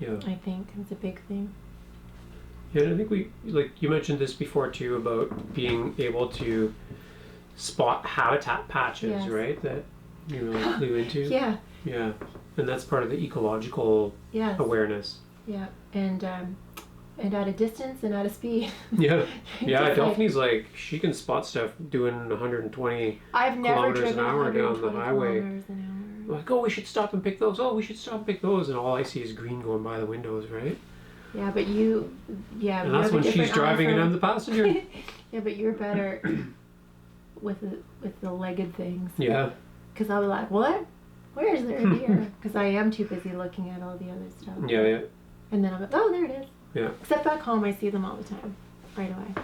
Yeah. I think it's a big thing. Yeah, and I think you mentioned this before too, about being able to spot habitat patches, Yes. right? That you really flew into. Yeah. Yeah. And that's part of the ecological Yes. awareness. Yeah. And at a distance and at a speed. Yeah. Yeah, Just Delphine's like, she can spot stuff doing 120. I've never kilometers an driven hour down the 120 highway. kilometers an hour. Like, oh, we should stop and pick those. Oh, we should stop and pick those. And all I see is green going by the windows, right? Yeah, but and And that's when she's driving and I'm the passenger. Yeah, but you're better with the legged things. Yeah. Because I'll be like, what? Where is there a deer? Because I am too busy looking at all the other stuff. Yeah, yeah. And then I'm like, oh, there it is. Yeah. Except back home, I see them all the time, right away.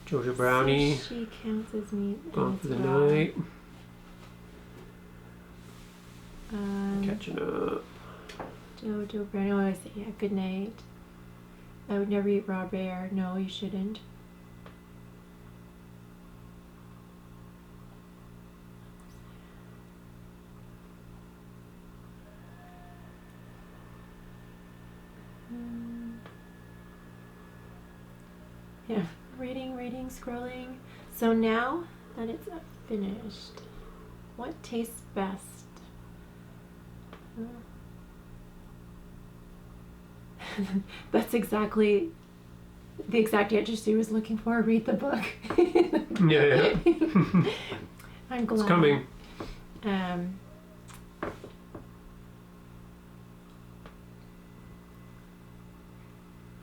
Jojo Brownie, She counts as meat. gone for the as well. night. Um, Catching up. Jojo Brownie. Oh, I say, yeah, good night. I would never eat raw bear. No, you shouldn't. Yeah, reading, scrolling. So now that it's finished, what tastes best? That's exactly the exact answer Sue was looking for. Read the book. Yeah, yeah. I'm glad. It's coming.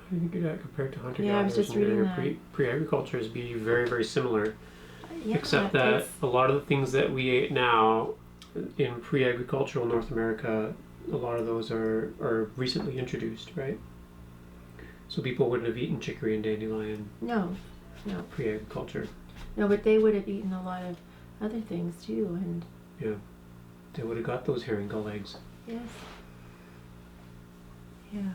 I think compared to hunter Yeah, I was gatherers just and reading your that. pre-agriculture is be very, very similar. Yeah, Except that it's- a lot of the things that we ate now in pre-agricultural North America, a lot of those are recently introduced, right? So people wouldn't have eaten chicory and dandelion no, pre-agriculture. but they would have eaten a lot of other things too, and Yeah. They would have got those herring gull eggs. yes, yeah.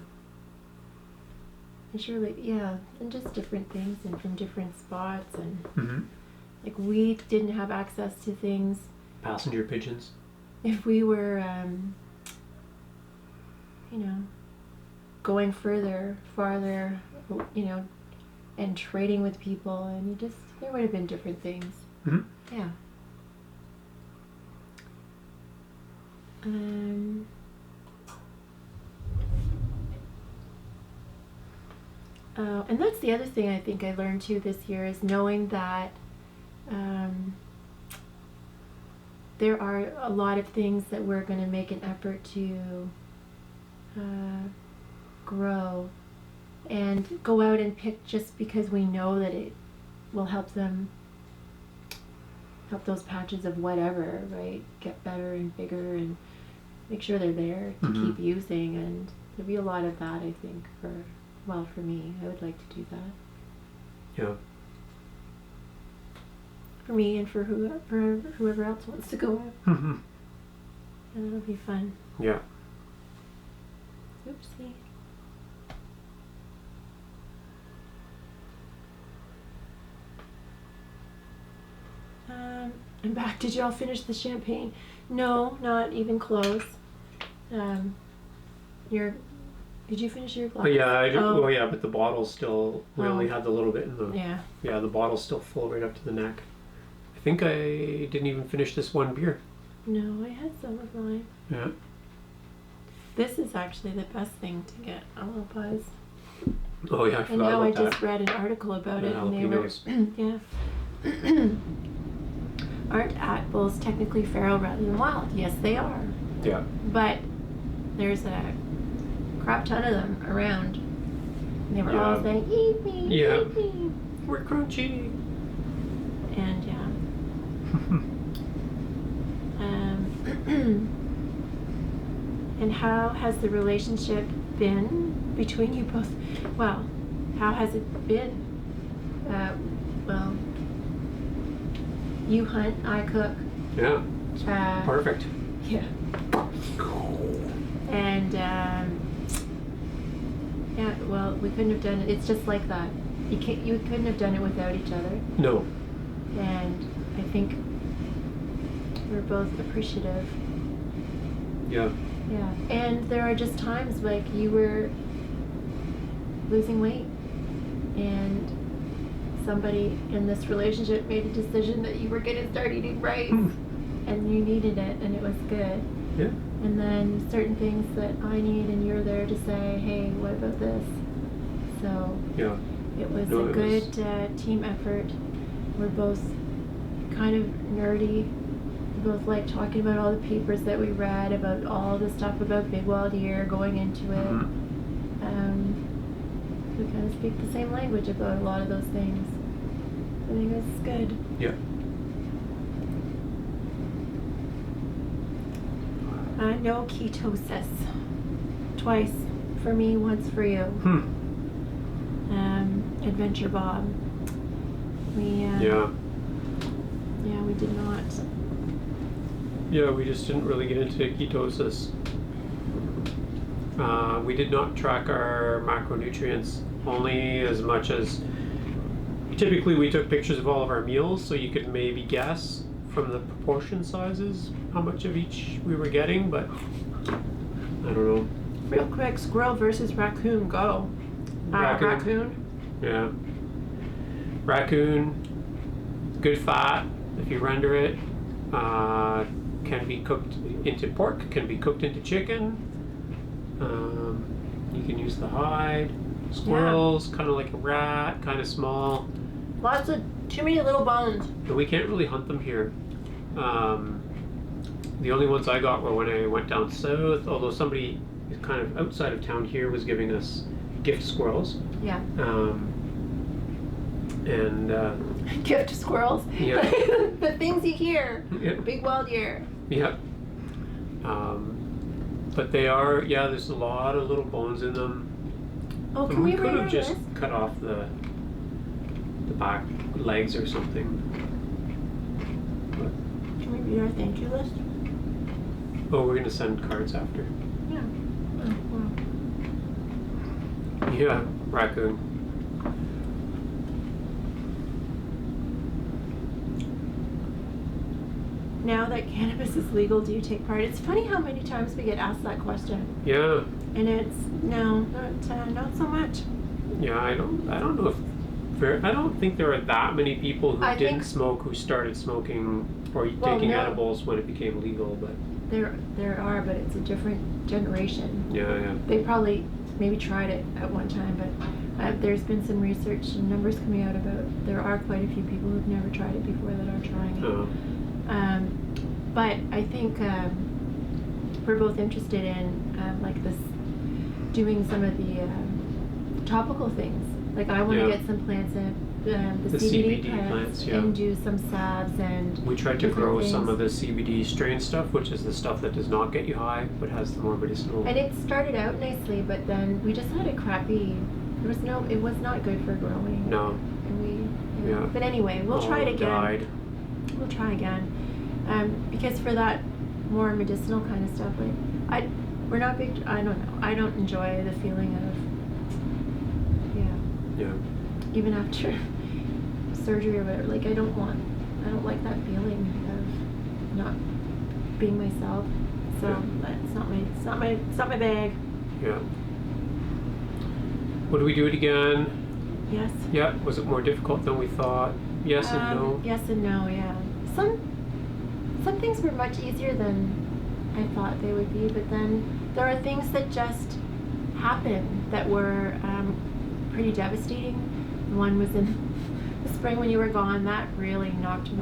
And surely, yeah, and just different things and from different spots, and Mm-hmm. like we didn't have access to things. Passenger pigeons. If we were, going farther, and trading with people, and there would have been different things. Mm-hmm. Yeah. And that's the other thing I think I learned too this year is knowing that there are a lot of things that we're going to make an effort to grow and go out and pick just because we know that it will help those patches of whatever, right, get better and bigger and make sure they're there to Mhm. keep using. And there'll be a lot of that, I think, for me. I would like to do that. Yeah. For me and for whoever else wants to go out. Mm-hmm. And it'll be fun. Yeah. Oopsie. I'm back. Did y'all finish the champagne? No, not even close. Did you finish your glass? But yeah, Oh. well, yeah, but the bottle's still. We only Oh. had the little bit in the. Yeah. Yeah, the bottle's still full right up to the neck. I think I didn't even finish this one beer. No, I had some of mine. Yeah. This is actually the best thing to get a little buzz. Oh yeah, I And forgot now I about just that. read an article about The it, and they were, jalapenos. yeah. Aren't apples technically feral rather than wild? Yes, they are. Yeah. But there's a crap ton of them around, And they were Yeah. all saying, eat me, Yeah. eat me. We're crunchy. And yeah. And how has the relationship been between you both? Well, how has it been? Well, you hunt, I cook. Yeah. Perfect. Yeah. And yeah, well, we couldn't have done it. It's just like that. You couldn't have done it without each other. No. And I think we're both appreciative. Yeah. Yeah. And there are just times like you were losing weight and somebody in this relationship made a decision that you were going to start eating rice and you needed it and it was good. Yeah. And then certain things that I need and you're there to say, hey, what about this? So Yeah. it was No, a it good team effort. We're both kind of nerdy. We both like talking about all the papers that we read, about all the stuff about Big Wild Year, going into it. Mhm. We kind of speak the same language about a lot of those things. I think it's good. Yeah. No ketosis. Twice for me, once for you. Adventure Bob. We Yeah. yeah, we did not. Yeah, we just didn't really get into ketosis. We did not track our macronutrients, only as much as typically we took pictures of all of our meals so you could maybe guess from the proportion sizes how much of each we were getting, but I don't know. Real quick, squirrel versus raccoon, go. Raccoon. Yeah. Raccoon, good fat if you render it. Can be cooked into pork, can be cooked into chicken. You can use the hide. Squirrels, kind of like a rat, kind of small. Lots of, too many little bones. But we can't really hunt them here. The only ones I got were when I went down south, although somebody kind of outside of town here was giving us gift squirrels. Yeah. And Gift squirrels. Yeah. The things you hear. Yeah. Big Wild Year. Yeah. But they are, yeah, there's a lot of little bones in them. Oh, And can we we could read have our just list? cut off the back legs or something. Can we read our thank you list? Oh, we're gonna send cards after. Yeah. Oh, wow. Yeah, raccoon. Now that cannabis is legal, do you take part? It's funny how many times we get asked that question, Yeah, and it's no, not so much. yeah. I don't know if I don't think there are that many people who I didn't think- smoke who started smoking or Well, taking no. edibles when it became legal. But There are, but it's a different generation. yeah. They probably maybe tried it at one time, but there's been some research and numbers coming out about there are quite a few people who've never tried it before that are trying it. But I think we're both interested in like this, doing some of the topical things. Like I want to Yeah. get some plants in, the The CBD, CBD plants, plants, yeah. and do some salves and We tried to different grow some things. of the CBD strain stuff, which is the stuff that does not get you high, but has the more medicinal. And it started out nicely, but then we just had a crappy. It was not good for growing. No, And we, Yeah. But anyway, we'll try it all again. died. We'll try again. Because for that more medicinal kind of stuff, like we're not big. I don't know. I don't enjoy the feeling of, Yeah, even after surgery or whatever. Like I don't like that feeling of not being myself. So Yeah. it's not my bag. yeah. Would we do it again? Yes. Yeah. Was it more difficult than we thought? Yes and no. Yes and no, yeah. Some things were much easier than I thought they would be, but then there are things that just happen that were pretty devastating. One was in the spring when you were gone. That really knocked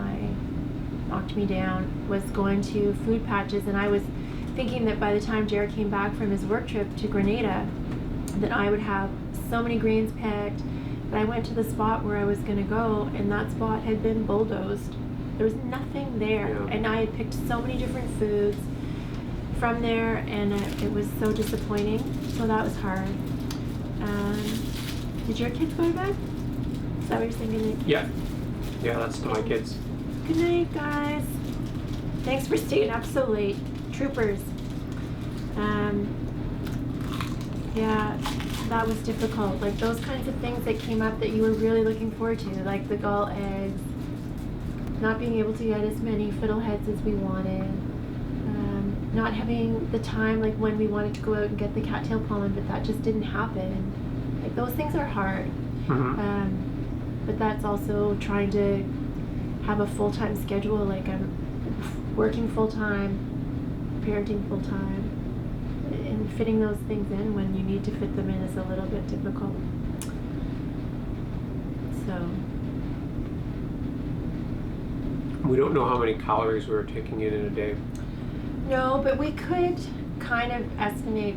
me down. Was going to food patches, and I was thinking that by the time Jared came back from his work trip to Grenada, that I would have so many greens picked. But I went to the spot where I was going to go, and that spot had been bulldozed. There was nothing there. Yeah. And I had picked so many different foods from there, and it was so disappointing. So that was hard. Did your kids go to bed? Is that what you're saying? Yeah. Yeah, that's to my kids. Good night, guys. Thanks for staying up so late. Troopers. Yeah, that was difficult. Like those kinds of things that came up that you were really looking forward to, like the gall eggs, not being able to get as many fiddleheads as we wanted, not having the time like when we wanted to go out and get the cattail pollen, but that just didn't happen. Like those things are hard. But that's also trying to have a full-time schedule. Like I'm working full-time, parenting full-time, and fitting those things in when you need to fit them in is a little bit difficult. So We don't know how many calories we're taking in a day. no, but we could kind of estimate,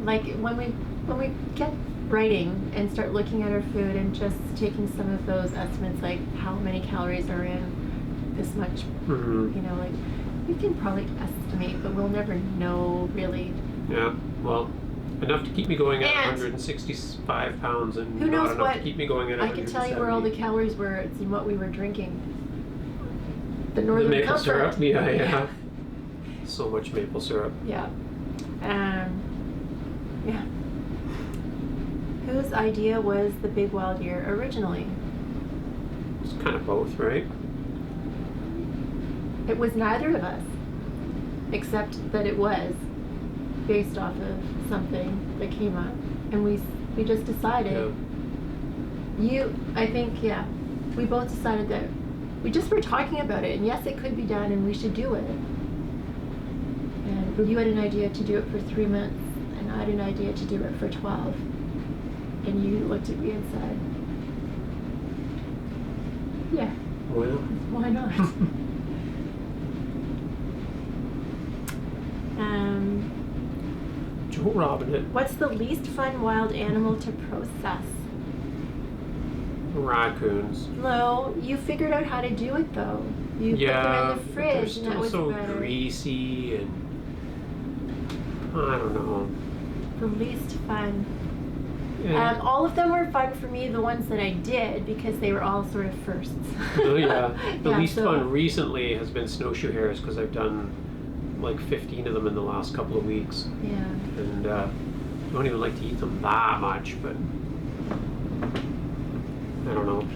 like when we get writing and start looking at our food and just taking some of those estimates, like how many calories are in this much, you know, like we can probably estimate, but we'll never know really. Yeah, well, enough to keep me going at And 165 pounds and who knows not enough what- to keep me going at I can tell you where all the 170. calories were. It's in what we were drinking. The The Northern maple Comfort. syrup, yeah. So much maple syrup. Yeah. Yeah. Whose idea was the big wild year originally? It's kind of both, right? It was neither of us, except that it was based off of something that came up, and we just decided. I think, we both decided that we just were talking about it, and yes, it could be done, and we should do it. And you had an idea to do it for 3 months, and I had an idea to do it for 12. And you looked at me and said, yeah, Well, why not? Joe robbing it. What's the least fun wild animal to process? Raccoons. No, you figured out how to do it though. You put them in the They're fridge, and that still was so better. greasy and I don't know. The least fun. Yeah. All of them were fun for me, the ones that I did, because they were all sort of firsts. Oh, yeah. The Yeah, least so- fun recently has been snowshoe hares because I've done like 15 of them in the last couple of weeks. Yeah. And don't even like to eat them that much, but I don't know.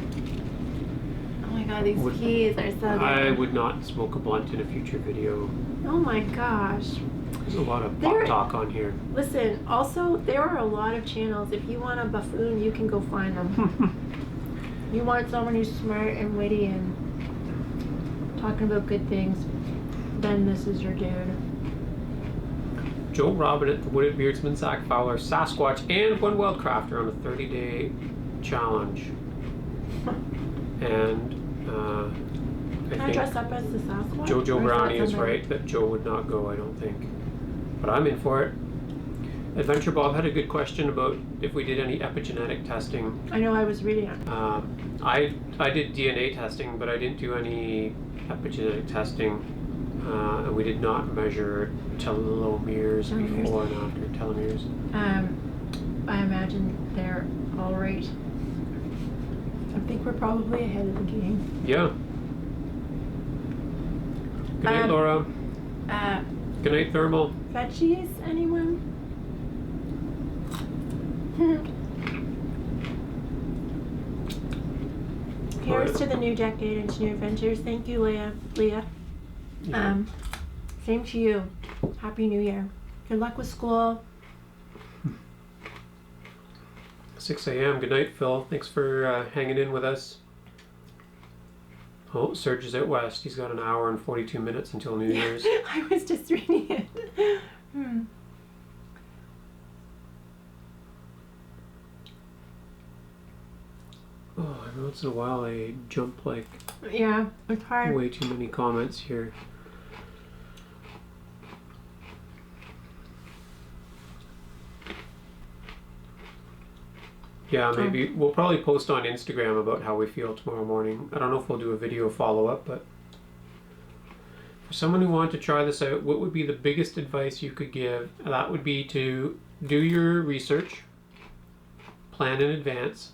Oh my god, these peas are so good. I would not smoke a blunt in a future video. Oh my gosh. There's a lot of There- pop talk on here. Listen, also, there are a lot of channels. If you want a buffoon, you can go find them. You want someone who's smart and witty and talking about good things, then this is your dude. Joe Robin, the Wooded Beardsman, Zach Fowler, Sasquatch, and one Wildcrafter on a 30-day challenge. And Can I dress up as the Sasquatch? Jojo Or Brownie that is somebody- right that Joe would not go, I don't think. But I'm in for it. Adventure Bob had a good question about if we did any epigenetic testing. I know, I was reading it. I did DNA testing, but I didn't do any epigenetic testing. And we did not measure telomeres before and after telomeres. I imagine they're all right. I think we're probably ahead of the game. Yeah. Good night, Laura. Good night, Thermal. Veggies, anyone? Here's to the new decade and to new adventures. Thank you, Leah. Yeah. Same to you. Happy New Year. Good luck with school. 6 a.m. Good night, Phil. Thanks for hanging in with us. Oh, Serge is out west. He's got an hour and 42 minutes until New Year's. I was just reading it. Oh, every once in a while I jump like Yeah, it's hard. way too many comments here. Yeah, maybe we'll probably post on Instagram about how we feel tomorrow morning. I don't know if we'll do a video follow-up, but for someone who wanted to try this out, what would be the biggest advice you could give? That would be to do your research, plan in advance,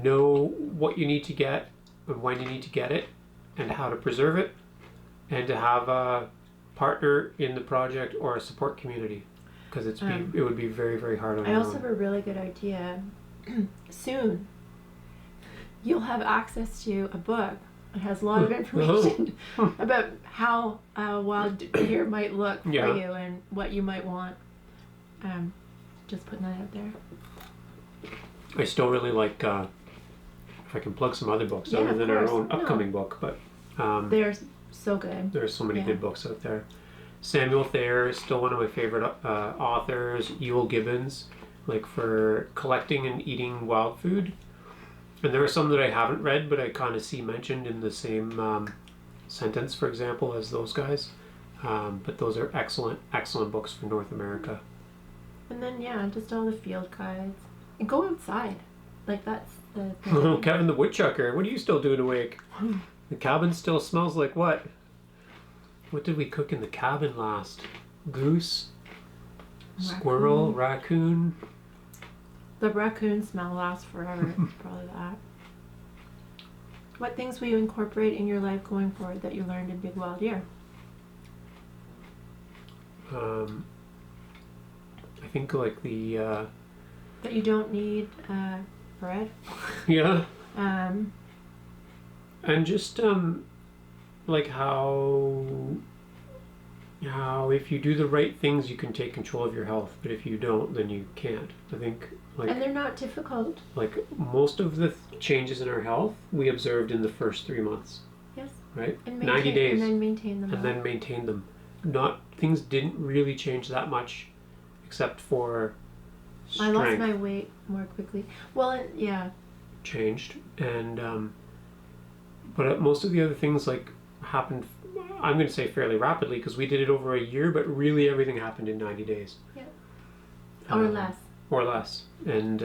know what you need to get and when you need to get it and how to preserve it, and to have a partner in the project or a support community, because it would be very, very hard on I your also own. have a really good idea. Soon, you'll have access to a book that has a lot of information about how wild deer might look for Yeah. you and what you might want. Just putting that out there. I still really like, if I can plug some other books Yeah, other of than our course. own No. upcoming book, but They're so good. there's so many Yeah. good books out there. Samuel Thayer is still one of my favorite authors. Ewell Gibbons, like for collecting and eating wild food. And there are some that I haven't read, but I kind of see mentioned in the same sentence, for example, as those guys. But those are excellent, excellent books for North America. And then just all the field guides. And go outside. Like that's the thing. Kevin the Woodchucker, what are you still doing awake? The cabin still smells like what? What did we cook in the cabin last? Goose? Squirrel? Raccoon? The raccoon smell lasts forever. Probably that. What things will you incorporate in your life going forward that you learned in Big Wild Year? I think like the That you don't need bread. yeah, Um, and just like how if you do the right things you can take control of your health, but if you don't then you can't. I think and they're not difficult. like most of the changes in our health we observed in the first 3 months. Yes. Right? And 90 days. And then maintain them. And then maintain them. Things didn't really change that much except for I strength lost my weight more quickly. Well, changed, and but most of the other things like happened, I'm going to say fairly rapidly, because we did it over a year, but really everything happened in 90 days. Yeah. Or less. And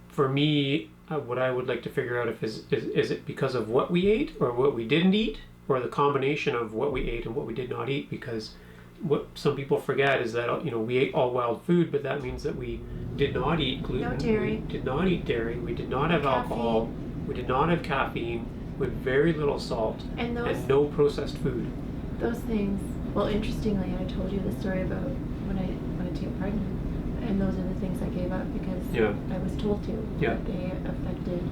for me, what I would like to figure out is it because of what we ate or what we didn't eat, or the combination of what we ate and what we did not eat? Because what some people forget is that we ate all wild food, but that means that we did not eat gluten, No dairy. we did not eat dairy, we did not have alcohol, we did not have caffeine, with very little salt, and and no processed food. those things. Well, interestingly, I told you the story about when I wanted to get pregnant, and those are the things I gave up because I was told to. Yeah. That they affected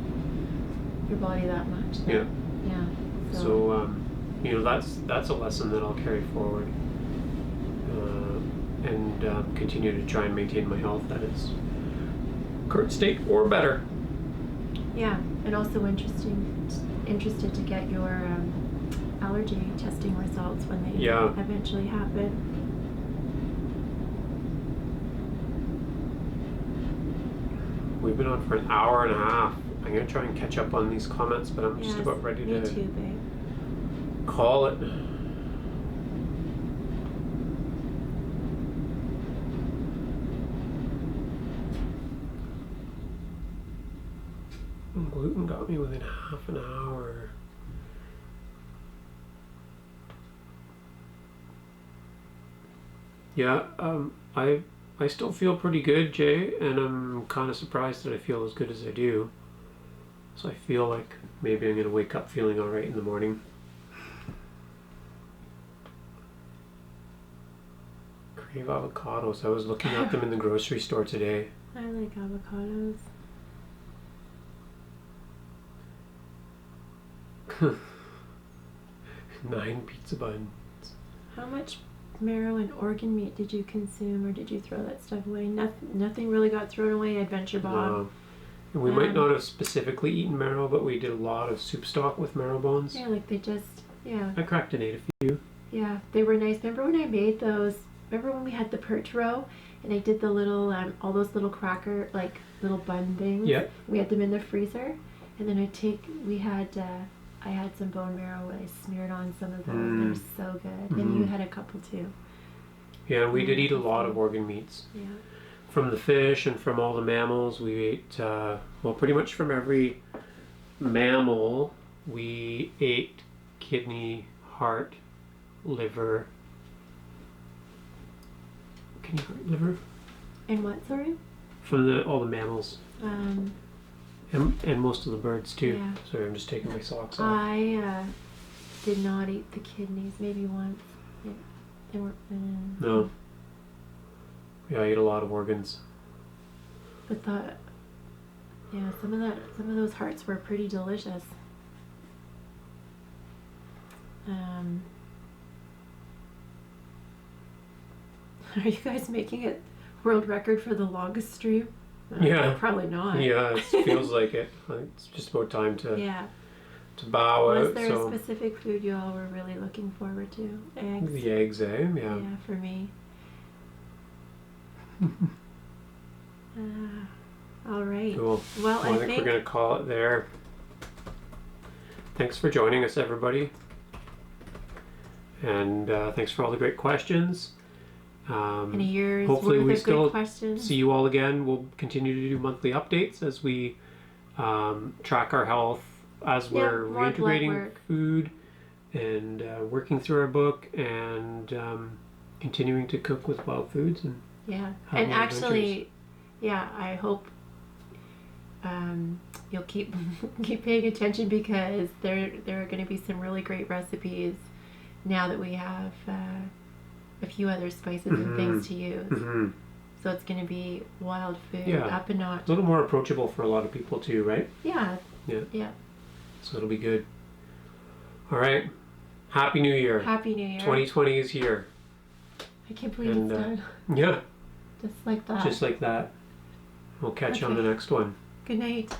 your body that much. Yeah. Yeah. So that's a lesson that I'll carry forward, and continue to try and maintain my health at its current state or better. Yeah, and also interested to get your allergy testing results when they eventually happen. We've been on for an hour and a half. I'm gonna try and catch up on these comments, but I'm just Yes, about ready me to too, babe. call it. Gluten got me within half an hour. Yeah, I still feel pretty good, Jay, and I'm kind of surprised that I feel as good as I do. So I feel like maybe I'm gonna wake up feeling alright in the morning. Crave avocados. I was looking at them in the grocery store today. I like avocados. 9 pizza buns. How much marrow and organ meat did you consume, or did you throw that stuff away? Nothing really got thrown away, Adventure Bob. And we might not have specifically eaten marrow, but we did a lot of soup stock with marrow bones. Yeah, like they just, I cracked and ate a few. Yeah, they were nice. Remember when I made those? Remember when we had the perch roe, and I did the little, all those little cracker, like little bun things? Yeah. We had them in the freezer, and then I had some bone marrow, and I smeared on some of those. They were so good. And you had a couple too. Yeah, we did eat a lot of organ meats. Yeah. from the fish and from all the mammals. We ate, well, pretty much from every mammal. We ate kidney, heart, liver. Kidney, heart, liver? And what, sorry? From all the mammals. And most of the birds too. Yeah. Sorry, I'm just taking my socks off. I did not eat the kidneys, maybe once. They weren't. No. Yeah, I ate a lot of organs. But some of those hearts were pretty delicious. Are you guys making it world record for the longest stream? Yeah. Probably not. Yeah, it feels like it. It's just about time to Yeah. bow Was out. there So a specific food you all were really looking forward to? Eggs? the eggs, eh? Yeah. Yeah, for me. All right. Cool. Well, I think we're gonna call it there. Thanks for joining us, everybody, and thanks for all the great questions. in a year's hopefully worth we of still good questions. see you all again. We'll continue to do monthly updates as we track our health as we're more blood reintegrating work. food and working through our book and continuing to cook with wild foods and Yeah, have and more actually, yeah, I hope you'll keep paying attention because there are going to be some really great recipes now that we have a few other spices and things to use. Mm-hmm. So it's going to be wild food Yeah. up a notch. A little more approachable for a lot of people too, right? Yeah. Yeah. Yeah. So it'll be good. All right. Happy New Year. Happy New Year. 2020 is here. I can't believe And, it's done. Yeah, Just like that. just like that. We'll catch you on the Okay. next one. Good night.